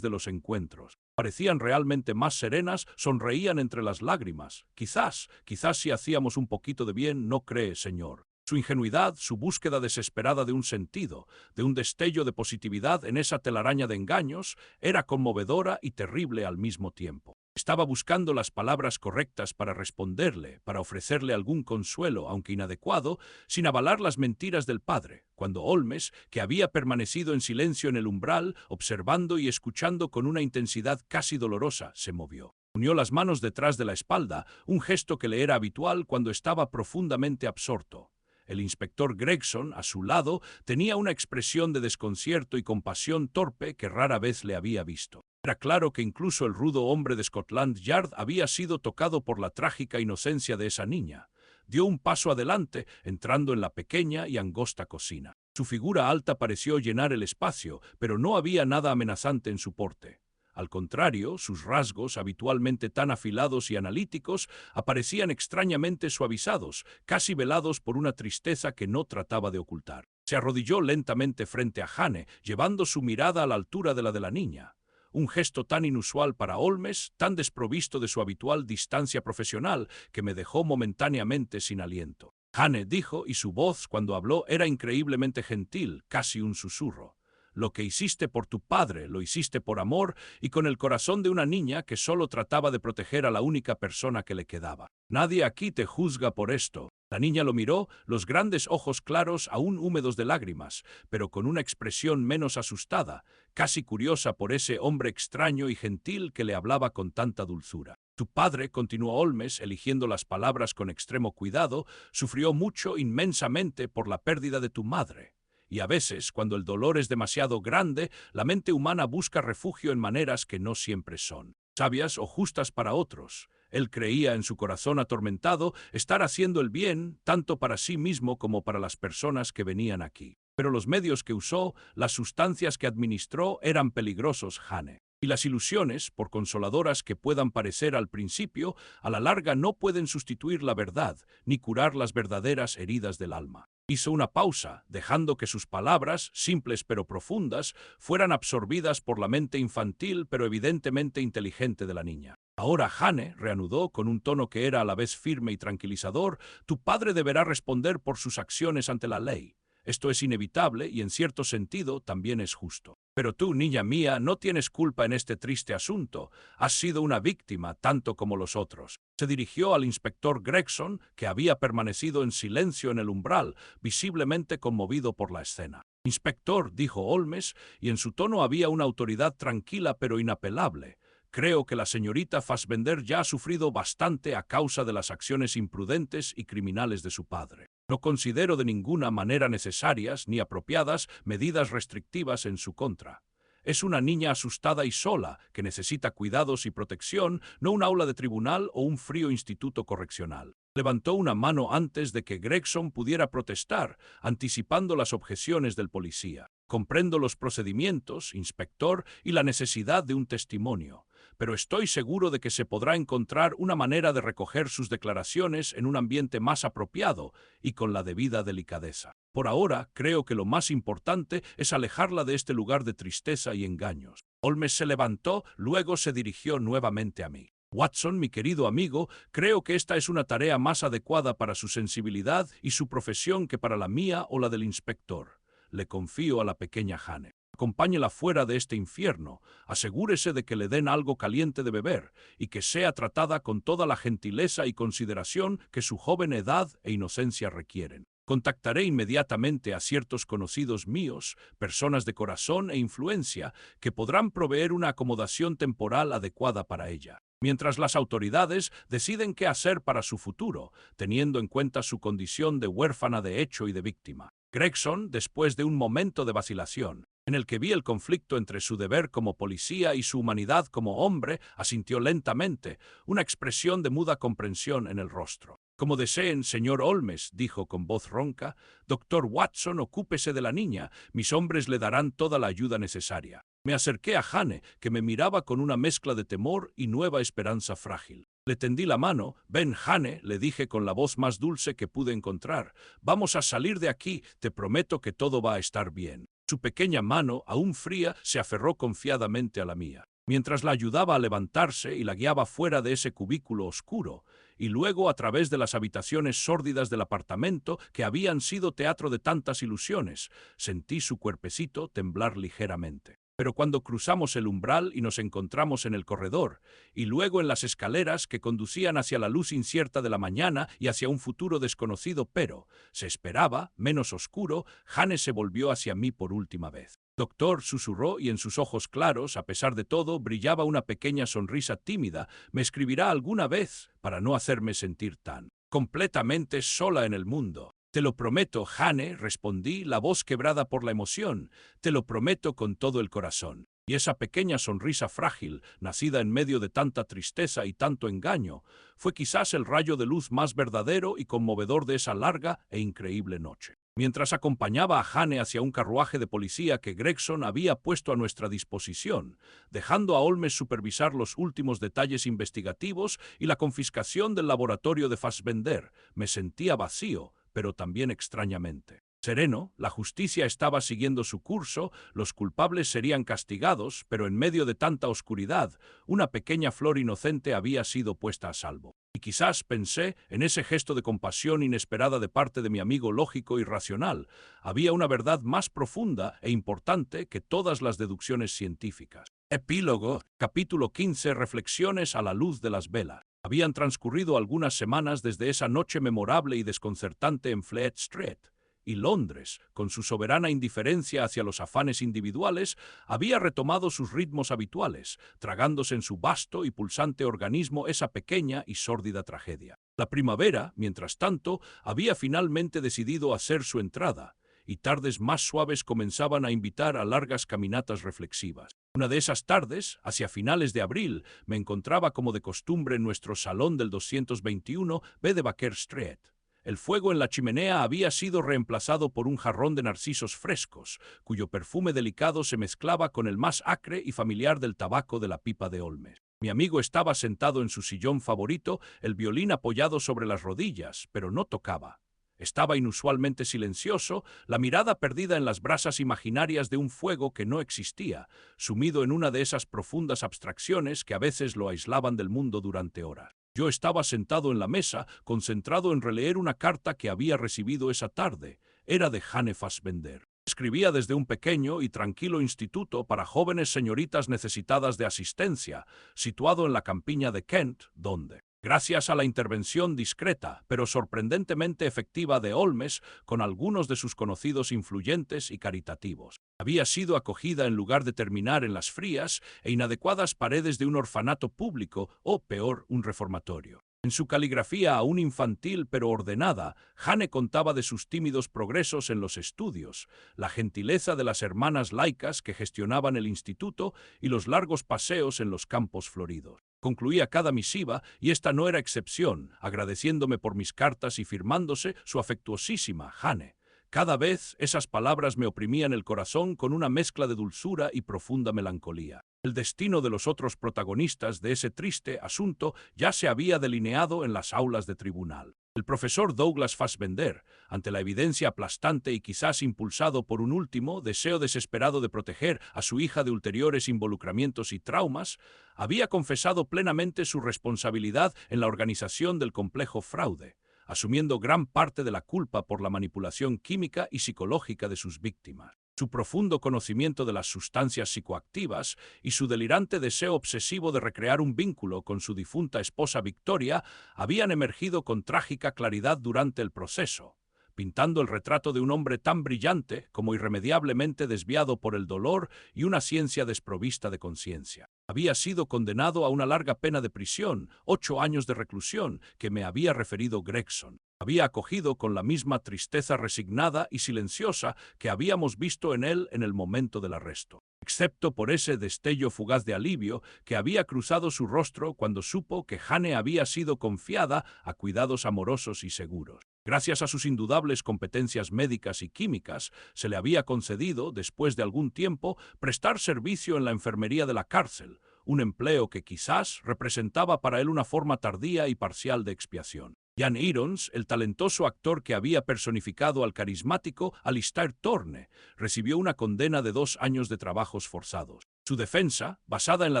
de los encuentros, parecían realmente más serenas, sonreían entre las lágrimas. Quizás si hacíamos un poquito de bien, ¿no cree, Señor? Su ingenuidad, su búsqueda desesperada de un sentido, de un destello de positividad en esa telaraña de engaños, era conmovedora y terrible al mismo tiempo. Estaba buscando las palabras correctas para responderle, para ofrecerle algún consuelo, aunque inadecuado, sin avalar las mentiras del padre, cuando Holmes, que había permanecido en silencio en el umbral, observando y escuchando con una intensidad casi dolorosa, se movió. Unió las manos detrás de la espalda, un gesto que le era habitual cuando estaba profundamente absorto. El inspector Gregson, a su lado, tenía una expresión de desconcierto y compasión torpe que rara vez le había visto. Era claro que incluso el rudo hombre de Scotland Yard había sido tocado por la trágica inocencia de esa niña. Dio un paso adelante, entrando en la pequeña y angosta cocina. Su figura alta pareció llenar el espacio, pero no había nada amenazante en su porte. Al contrario, sus rasgos, habitualmente tan afilados y analíticos, aparecían extrañamente suavizados, casi velados por una tristeza que no trataba de ocultar. Se arrodilló lentamente frente a Hane, llevando su mirada a la altura de la niña. Un gesto tan inusual para Holmes, tan desprovisto de su habitual distancia profesional, que me dejó momentáneamente sin aliento. Hane dijo, y su voz, cuando habló, era increíblemente gentil, casi un susurro. Lo que hiciste por tu padre, lo hiciste por amor y con el corazón de una niña que solo trataba de proteger a la única persona que le quedaba. Nadie aquí te juzga por esto. La niña lo miró, los grandes ojos claros aún húmedos de lágrimas, pero con una expresión menos asustada, casi curiosa por ese hombre extraño y gentil que le hablaba con tanta dulzura. Tu padre, continuó Holmes, eligiendo las palabras con extremo cuidado, sufrió mucho, inmensamente, por la pérdida de tu madre. Y a veces, cuando el dolor es demasiado grande, la mente humana busca refugio en maneras que no siempre son sabias o justas para otros. Él creía en su corazón atormentado estar haciendo el bien, tanto para sí mismo como para las personas que venían aquí. Pero los medios que usó, las sustancias que administró, eran peligrosos, Hane. Y las ilusiones, por consoladoras que puedan parecer al principio, a la larga no pueden sustituir la verdad, ni curar las verdaderas heridas del alma. Hizo una pausa, dejando que sus palabras, simples pero profundas, fueran absorbidas por la mente infantil pero evidentemente inteligente de la niña. Ahora Hane reanudó con un tono que era a la vez firme y tranquilizador, tu padre deberá responder por sus acciones ante la ley. Esto es inevitable y en cierto sentido también es justo. Pero tú, niña mía, no tienes culpa en este triste asunto. Has sido una víctima, tanto como los otros. Se dirigió al inspector Gregson, que había permanecido en silencio en el umbral, visiblemente conmovido por la escena. Inspector, dijo Holmes, y en su tono había una autoridad tranquila pero inapelable. Creo que la señorita Fassbender ya ha sufrido bastante a causa de las acciones imprudentes y criminales de su padre. No considero de ninguna manera necesarias ni apropiadas medidas restrictivas en su contra. Es una niña asustada y sola que necesita cuidados y protección, no un aula de tribunal o un frío instituto correccional. Levantó una mano antes de que Gregson pudiera protestar, anticipando las objeciones del policía. Comprendo los procedimientos, inspector, y la necesidad de un testimonio, pero estoy seguro de que se podrá encontrar una manera de recoger sus declaraciones en un ambiente más apropiado y con la debida delicadeza. Por ahora, creo que lo más importante es alejarla de este lugar de tristeza y engaños. Holmes se levantó, luego se dirigió nuevamente a mí. Watson, mi querido amigo, creo que esta es una tarea más adecuada para su sensibilidad y su profesión que para la mía o la del inspector. Le confío a la pequeña Hane. Acompáñela fuera de este infierno, asegúrese de que le den algo caliente de beber y que sea tratada con toda la gentileza y consideración que su joven edad e inocencia requieren. Contactaré inmediatamente a ciertos conocidos míos, personas de corazón e influencia, que podrán proveer una acomodación temporal adecuada para ella, mientras las autoridades deciden qué hacer para su futuro, teniendo en cuenta su condición de huérfana de hecho y de víctima. Gregson, después de un momento de vacilación, en el que vi el conflicto entre su deber como policía y su humanidad como hombre, asintió lentamente, una expresión de muda comprensión en el rostro. Como deseen, señor Holmes, dijo con voz ronca, doctor Watson, ocúpese de la niña, mis hombres le darán toda la ayuda necesaria. Me acerqué a Jane, que me miraba con una mezcla de temor y nueva esperanza frágil. Le tendí la mano. Ven, Jane, le dije con la voz más dulce que pude encontrar. Vamos a salir de aquí, te prometo que todo va a estar bien. Su pequeña mano, aún fría, se aferró confiadamente a la mía, mientras la ayudaba a levantarse y la guiaba fuera de ese cubículo oscuro, y luego a través de las habitaciones sórdidas del apartamento que habían sido teatro de tantas ilusiones. Sentí su cuerpecito temblar ligeramente. Pero cuando cruzamos el umbral y nos encontramos en el corredor, y luego en las escaleras que conducían hacia la luz incierta de la mañana y hacia un futuro desconocido pero, se esperaba, menos oscuro, Jane se volvió hacia mí por última vez. Doctor, susurró, y en sus ojos claros, a pesar de todo, brillaba una pequeña sonrisa tímida. Me escribirá alguna vez para no hacerme sentir tan completamente sola en el mundo. Te lo prometo, Jane, respondí, la voz quebrada por la emoción. Te lo prometo con todo el corazón. Y esa pequeña sonrisa frágil, nacida en medio de tanta tristeza y tanto engaño, fue quizás el rayo de luz más verdadero y conmovedor de esa larga e increíble noche. Mientras acompañaba a Jane hacia un carruaje de policía que Gregson había puesto a nuestra disposición, dejando a Holmes supervisar los últimos detalles investigativos y la confiscación del laboratorio de Fassbender, me sentía vacío, pero también extrañamente sereno. La justicia estaba siguiendo su curso, los culpables serían castigados, pero en medio de tanta oscuridad, una pequeña flor inocente había sido puesta a salvo. Y quizás, pensé, en ese gesto de compasión inesperada de parte de mi amigo lógico y racional, había una verdad más profunda e importante que todas las deducciones científicas. Epílogo, capítulo 15, reflexiones a la luz de las velas. Habían transcurrido algunas semanas desde esa noche memorable y desconcertante en Fleet Street, y Londres, con su soberana indiferencia hacia los afanes individuales, había retomado sus ritmos habituales, tragándose en su vasto y pulsante organismo esa pequeña y sórdida tragedia. La primavera, mientras tanto, había finalmente decidido hacer su entrada, y tardes más suaves comenzaban a invitar a largas caminatas reflexivas. Una de esas tardes, hacia finales de abril, me encontraba como de costumbre en nuestro salón del 221 B de Baker Street. El fuego en la chimenea había sido reemplazado por un jarrón de narcisos frescos, cuyo perfume delicado se mezclaba con el más acre y familiar del tabaco de la pipa de Holmes. Mi amigo estaba sentado en su sillón favorito, el violín apoyado sobre las rodillas, pero no tocaba. Estaba inusualmente silencioso, la mirada perdida en las brasas imaginarias de un fuego que no existía, sumido en una de esas profundas abstracciones que a veces lo aislaban del mundo durante horas. Yo estaba sentado en la mesa, concentrado en releer una carta que había recibido esa tarde. Era de Jane Fassbender. Escribía desde un pequeño y tranquilo instituto para jóvenes señoritas necesitadas de asistencia, situado en la campiña de Kent, donde, gracias a la intervención discreta, pero sorprendentemente efectiva de Holmes, con algunos de sus conocidos influyentes y caritativos, había sido acogida en lugar de terminar en las frías e inadecuadas paredes de un orfanato público o, peor, un reformatorio. En su caligrafía aún infantil pero ordenada, Jane contaba de sus tímidos progresos en los estudios, la gentileza de las hermanas laicas que gestionaban el instituto y los largos paseos en los campos floridos. Concluía cada misiva, y esta no era excepción, agradeciéndome por mis cartas y firmándose su afectuosísima Jane. Cada vez esas palabras me oprimían el corazón con una mezcla de dulzura y profunda melancolía. El destino de los otros protagonistas de ese triste asunto ya se había delineado en las aulas de tribunal. El profesor Douglas Fassbender, ante la evidencia aplastante y quizás impulsado por un último deseo desesperado de proteger a su hija de ulteriores involucramientos y traumas, había confesado plenamente su responsabilidad en la organización del complejo fraude, asumiendo gran parte de la culpa por la manipulación química y psicológica de sus víctimas. Su profundo conocimiento de las sustancias psicoactivas y su delirante deseo obsesivo de recrear un vínculo con su difunta esposa Victoria habían emergido con trágica claridad durante el proceso, pintando el retrato de un hombre tan brillante como irremediablemente desviado por el dolor y una ciencia desprovista de conciencia. Había sido condenado a una larga pena de prisión, 8 años de reclusión, que me había referido Gregson. Había acogido con la misma tristeza resignada y silenciosa que habíamos visto en él en el momento del arresto, excepto por ese destello fugaz de alivio que había cruzado su rostro cuando supo que Jane había sido confiada a cuidados amorosos y seguros. Gracias a sus indudables competencias médicas y químicas, se le había concedido, después de algún tiempo, prestar servicio en la enfermería de la cárcel, un empleo que quizás representaba para él una forma tardía y parcial de expiación. Jan Irons, el talentoso actor que había personificado al carismático Alistair Thorne, recibió una condena de 2 años de trabajos forzados. Su defensa, basada en la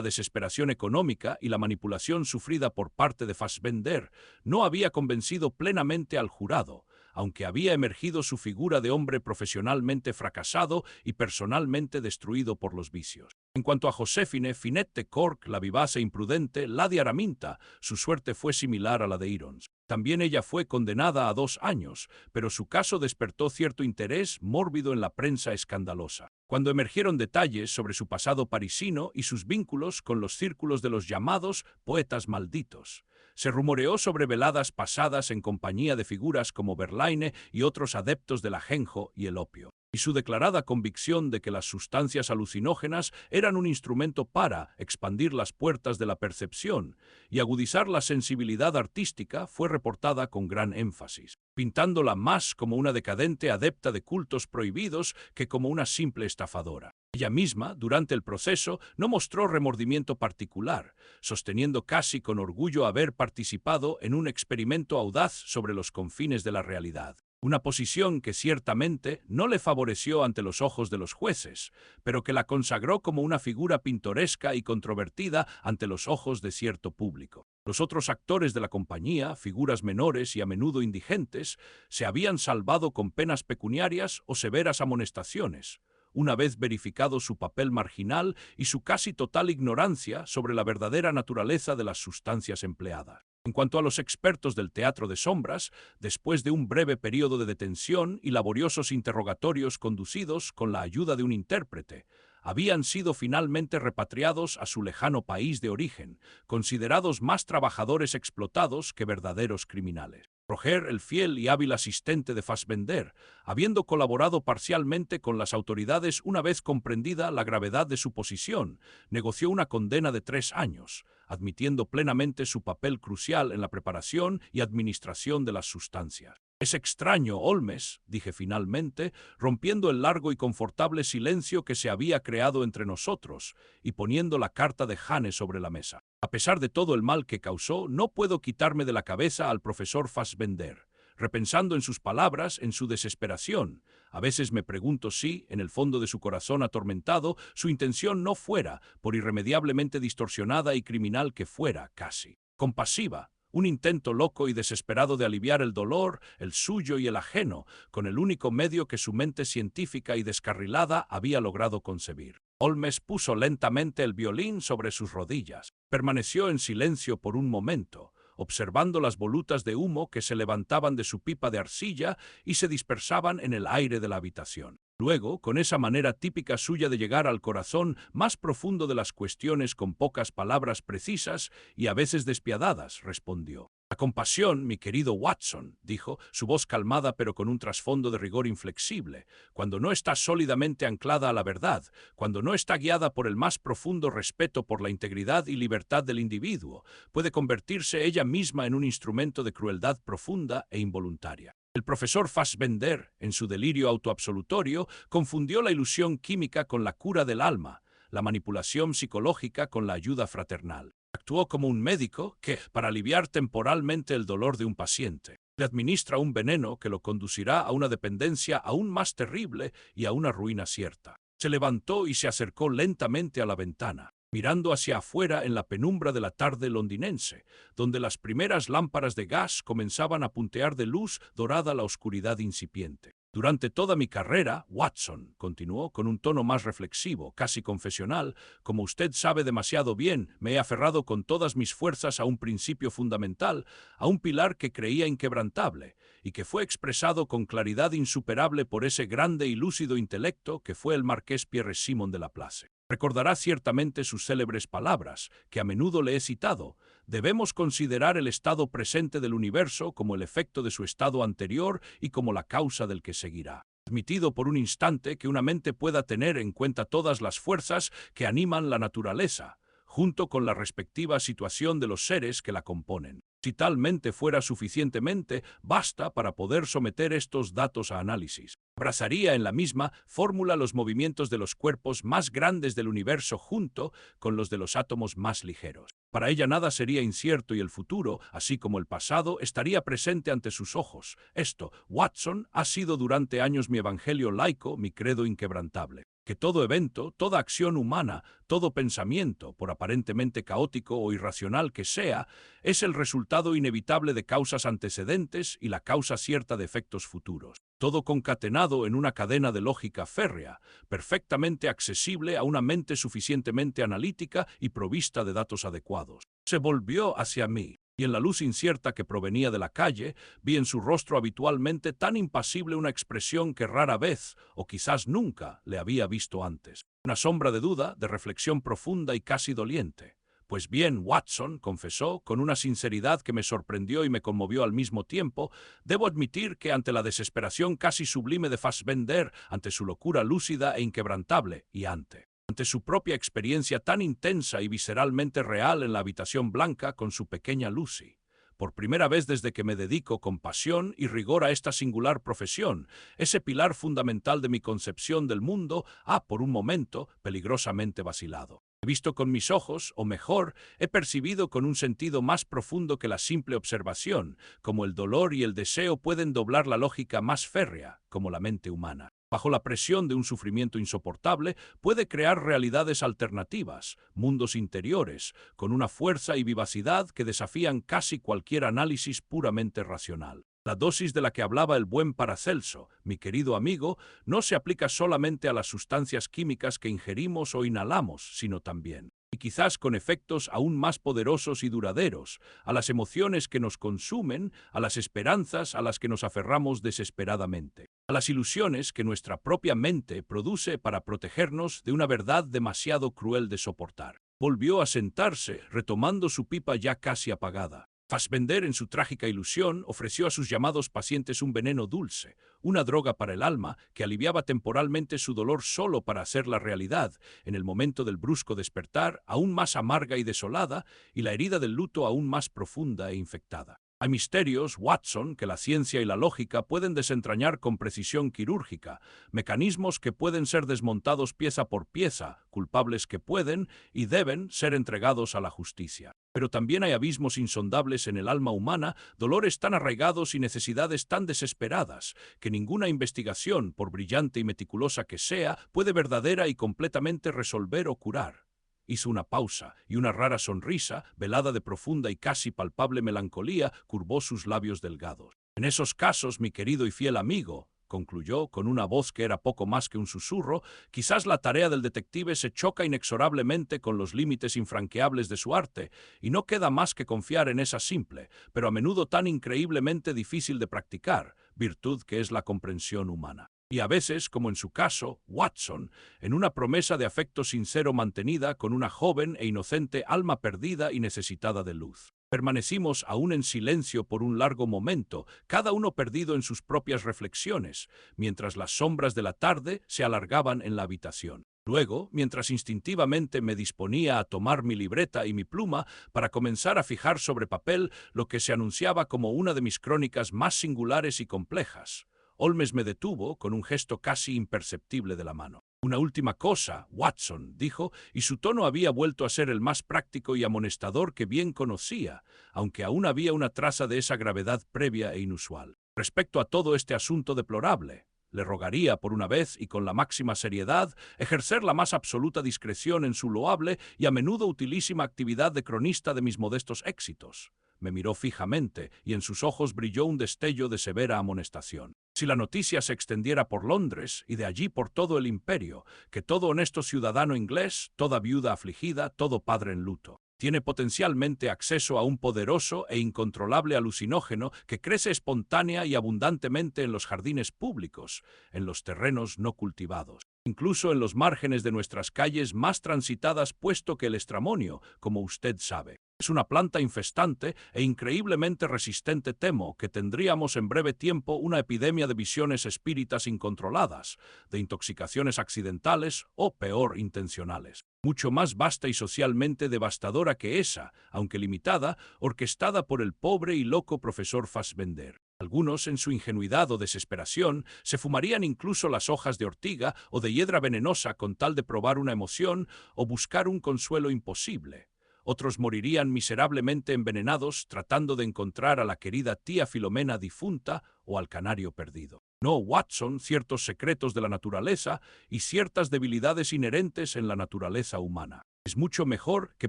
desesperación económica y la manipulación sufrida por parte de Fassbender, no había convencido plenamente al jurado, aunque había emergido su figura de hombre profesionalmente fracasado y personalmente destruido por los vicios. En cuanto a Joséphine Finette Cork, la vivaz e imprudente Lady Araminta, su suerte fue similar a la de Irons. También ella fue condenada a 2 años, pero su caso despertó cierto interés mórbido en la prensa escandalosa. Cuando emergieron detalles sobre su pasado parisino y sus vínculos con los círculos de los llamados poetas malditos, se rumoreó sobre veladas pasadas en compañía de figuras como Verlaine y otros adeptos del ajenjo y el opio, y su declarada convicción de que las sustancias alucinógenas eran un instrumento para expandir las puertas de la percepción y agudizar la sensibilidad artística fue reportada con gran énfasis, pintándola más como una decadente adepta de cultos prohibidos que como una simple estafadora. Ella misma, durante el proceso, no mostró remordimiento particular, sosteniendo casi con orgullo haber participado en un experimento audaz sobre los confines de la realidad. Una posición que ciertamente no le favoreció ante los ojos de los jueces, pero que la consagró como una figura pintoresca y controvertida ante los ojos de cierto público. Los otros actores de la compañía, figuras menores y a menudo indigentes, se habían salvado con penas pecuniarias o severas amonestaciones, una vez verificado su papel marginal y su casi total ignorancia sobre la verdadera naturaleza de las sustancias empleadas. En cuanto a los expertos del teatro de sombras, después de un breve periodo de detención y laboriosos interrogatorios conducidos con la ayuda de un intérprete, habían sido finalmente repatriados a su lejano país de origen, considerados más trabajadores explotados que verdaderos criminales. Roger, el fiel y hábil asistente de Fassbender, habiendo colaborado parcialmente con las autoridades una vez comprendida la gravedad de su posición, negoció una condena de 3 años, admitiendo plenamente su papel crucial en la preparación y administración de las sustancias. «Es extraño, Holmes», dije finalmente, rompiendo el largo y confortable silencio que se había creado entre nosotros y poniendo la carta de Jane sobre la mesa. «A pesar de todo el mal que causó, no puedo quitarme de la cabeza al profesor Fassbender. Repensando en sus palabras, en su desesperación, a veces me pregunto si, en el fondo de su corazón atormentado, su intención no fuera, por irremediablemente distorsionada y criminal que fuera, casi compasiva, un intento loco y desesperado de aliviar el dolor, el suyo y el ajeno, con el único medio que su mente científica y descarrilada había logrado concebir». Holmes puso lentamente el violín sobre sus rodillas. Permaneció en silencio por un momento, observando las volutas de humo que se levantaban de su pipa de arcilla y se dispersaban en el aire de la habitación. Luego, con esa manera típica suya de llegar al corazón más profundo de las cuestiones con pocas palabras precisas y a veces despiadadas, respondió: «La compasión, mi querido Watson», dijo, su voz calmada pero con un trasfondo de rigor inflexible, «cuando no está sólidamente anclada a la verdad, cuando no está guiada por el más profundo respeto por la integridad y libertad del individuo, puede convertirse ella misma en un instrumento de crueldad profunda e involuntaria». El profesor Fassbender, en su delirio autoabsolutorio, confundió la ilusión química con la cura del alma, la manipulación psicológica con la ayuda fraternal. Actuó como un médico que, para aliviar temporalmente el dolor de un paciente, le administra un veneno que lo conducirá a una dependencia aún más terrible y a una ruina cierta. Se levantó y se acercó lentamente a la ventana, mirando hacia afuera en la penumbra de la tarde londinense, donde las primeras lámparas de gas comenzaban a puntear de luz dorada la oscuridad incipiente. Durante toda mi carrera, Watson, continuó con un tono más reflexivo, casi confesional, como usted sabe demasiado bien, me he aferrado con todas mis fuerzas a un principio fundamental, a un pilar que creía inquebrantable, y que fue expresado con claridad insuperable por ese grande y lúcido intelecto que fue el marqués Pierre Simon de Laplace. Recordará ciertamente sus célebres palabras, que a menudo le he citado. Debemos considerar el estado presente del universo como el efecto de su estado anterior y como la causa del que seguirá. Admitido por un instante que una mente pueda tener en cuenta todas las fuerzas que animan la naturaleza, junto con la respectiva situación de los seres que la componen. Si tal mente fuera suficientemente, basta para poder someter estos datos a análisis. Abrazaría en la misma fórmula los movimientos de los cuerpos más grandes del universo junto con los de los átomos más ligeros. Para ella nada sería incierto y el futuro, así como el pasado, estaría presente ante sus ojos. Esto, Watson, ha sido durante años mi evangelio laico, mi credo inquebrantable. Que todo evento, toda acción humana, todo pensamiento, por aparentemente caótico o irracional que sea, es el resultado inevitable de causas antecedentes y la causa cierta de efectos futuros. Todo concatenado en una cadena de lógica férrea, perfectamente accesible a una mente suficientemente analítica y provista de datos adecuados. Se volvió hacia mí, y en la luz incierta que provenía de la calle, vi en su rostro habitualmente tan impasible una expresión que rara vez, o quizás nunca, le había visto antes. Una sombra de duda, de reflexión profunda y casi doliente. Pues bien, Watson, confesó, con una sinceridad que me sorprendió y me conmovió al mismo tiempo, debo admitir que ante la desesperación casi sublime de Fassbender, ante su locura lúcida e inquebrantable, y ante su propia experiencia tan intensa y visceralmente real en la habitación blanca con su pequeña Lucy. Por primera vez desde que me dedico con pasión y rigor a esta singular profesión, ese pilar fundamental de mi concepción del mundo ha, por un momento, peligrosamente vacilado. He visto con mis ojos, o mejor, he percibido con un sentido más profundo que la simple observación, como el dolor y el deseo pueden doblar la lógica más férrea, como la mente humana. Bajo la presión de un sufrimiento insoportable, puede crear realidades alternativas, mundos interiores, con una fuerza y vivacidad que desafían casi cualquier análisis puramente racional. La dosis de la que hablaba el buen Paracelso, mi querido amigo, no se aplica solamente a las sustancias químicas que ingerimos o inhalamos, sino también, y quizás con efectos aún más poderosos y duraderos, a las emociones que nos consumen, a las esperanzas a las que nos aferramos desesperadamente, a las ilusiones que nuestra propia mente produce para protegernos de una verdad demasiado cruel de soportar. Volvió a sentarse, retomando su pipa ya casi apagada. Fassbender, en su trágica ilusión, ofreció a sus llamados pacientes un veneno dulce, una droga para el alma que aliviaba temporalmente su dolor solo para hacerla realidad, en el momento del brusco despertar, aún más amarga y desolada, y la herida del luto aún más profunda e infectada. Hay misterios, Watson, que la ciencia y la lógica pueden desentrañar con precisión quirúrgica, mecanismos que pueden ser desmontados pieza por pieza, culpables que pueden y deben ser entregados a la justicia. Pero también hay abismos insondables en el alma humana, dolores tan arraigados y necesidades tan desesperadas, que ninguna investigación, por brillante y meticulosa que sea, puede verdadera y completamente resolver o curar. Hizo una pausa, y una rara sonrisa, velada de profunda y casi palpable melancolía, curvó sus labios delgados. En esos casos, mi querido y fiel amigo, concluyó con una voz que era poco más que un susurro, quizás la tarea del detective se choca inexorablemente con los límites infranqueables de su arte, y no queda más que confiar en esa simple, pero a menudo tan increíblemente difícil de practicar, virtud que es la comprensión humana. Y a veces, como en su caso, Watson, en una promesa de afecto sincero mantenida con una joven e inocente alma perdida y necesitada de luz. Permanecimos aún en silencio por un largo momento, cada uno perdido en sus propias reflexiones, mientras las sombras de la tarde se alargaban en la habitación. Luego, mientras instintivamente me disponía a tomar mi libreta y mi pluma para comenzar a fijar sobre papel lo que se anunciaba como una de mis crónicas más singulares y complejas, Holmes me detuvo con un gesto casi imperceptible de la mano. Una última cosa, Watson, dijo, y su tono había vuelto a ser el más práctico y amonestador que bien conocía, aunque aún había una traza de esa gravedad previa e inusual. Respecto a todo este asunto deplorable, le rogaría, por una vez y con la máxima seriedad, ejercer la más absoluta discreción en su loable y a menudo utilísima actividad de cronista de mis modestos éxitos. Me miró fijamente, y en sus ojos brilló un destello de severa amonestación. Si la noticia se extendiera por Londres y de allí por todo el imperio, que todo honesto ciudadano inglés, toda viuda afligida, todo padre en luto, tiene potencialmente acceso a un poderoso e incontrolable alucinógeno que crece espontánea y abundantemente en los jardines públicos, en los terrenos no cultivados, incluso en los márgenes de nuestras calles más transitadas, puesto que el estramonio, como usted sabe, es una planta infestante e increíblemente resistente. Temo que tendríamos en breve tiempo una epidemia de visiones espíritas incontroladas, de intoxicaciones accidentales o, peor, intencionales, mucho más vasta y socialmente devastadora que esa, aunque limitada, orquestada por el pobre y loco profesor Fassbender. Algunos, en su ingenuidad o desesperación, se fumarían incluso las hojas de ortiga o de hiedra venenosa con tal de probar una emoción o buscar un consuelo imposible. Otros morirían miserablemente envenenados tratando de encontrar a la querida tía Filomena difunta o al canario perdido. No, Watson, ciertos secretos de la naturaleza y ciertas debilidades inherentes en la naturaleza humana. Es mucho mejor que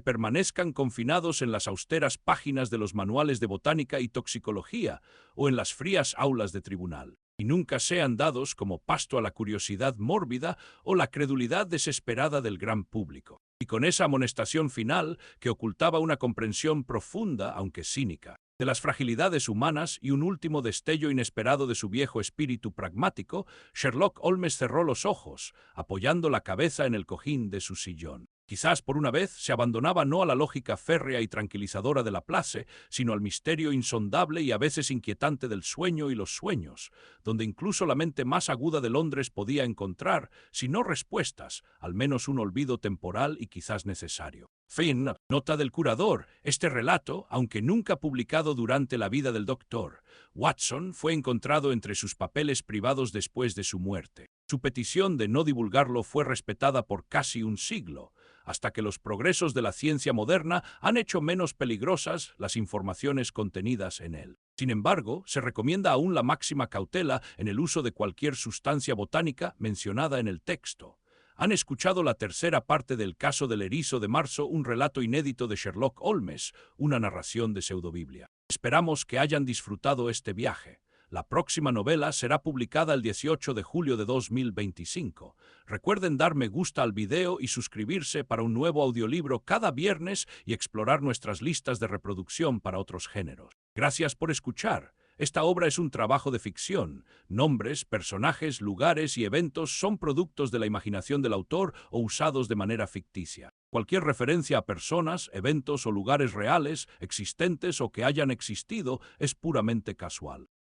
permanezcan confinados en las austeras páginas de los manuales de botánica y toxicología o en las frías aulas de tribunal, y nunca sean dados como pasto a la curiosidad mórbida o la credulidad desesperada del gran público. Y con esa amonestación final que ocultaba una comprensión profunda, aunque cínica, de las fragilidades humanas y un último destello inesperado de su viejo espíritu pragmático, Sherlock Holmes cerró los ojos, apoyando la cabeza en el cojín de su sillón. Quizás por una vez se abandonaba no a la lógica férrea y tranquilizadora de Laplace, sino al misterio insondable y a veces inquietante del sueño y los sueños, donde incluso la mente más aguda de Londres podía encontrar, si no respuestas, al menos un olvido temporal y quizás necesario. Fin. Nota del curador. Este relato, aunque nunca publicado durante la vida del Dr. Watson, fue encontrado entre sus papeles privados después de su muerte. Su petición de no divulgarlo fue respetada por casi un siglo, hasta que los progresos de la ciencia moderna han hecho menos peligrosas las informaciones contenidas en él. Sin embargo, se recomienda aún la máxima cautela en el uso de cualquier sustancia botánica mencionada en el texto. Han escuchado la tercera parte del caso del erizo de marzo, un relato inédito de Sherlock Holmes, una narración de pseudobiblia. Esperamos que hayan disfrutado este viaje. La próxima novela será publicada el 18 de julio de 2025. Recuerden dar me gusta al video y suscribirse para un nuevo audiolibro cada viernes y explorar nuestras listas de reproducción para otros géneros. Gracias por escuchar. Esta obra es un trabajo de ficción. Nombres, personajes, lugares y eventos son productos de la imaginación del autor o usados de manera ficticia. Cualquier referencia a personas, eventos o lugares reales, existentes o que hayan existido, es puramente casual.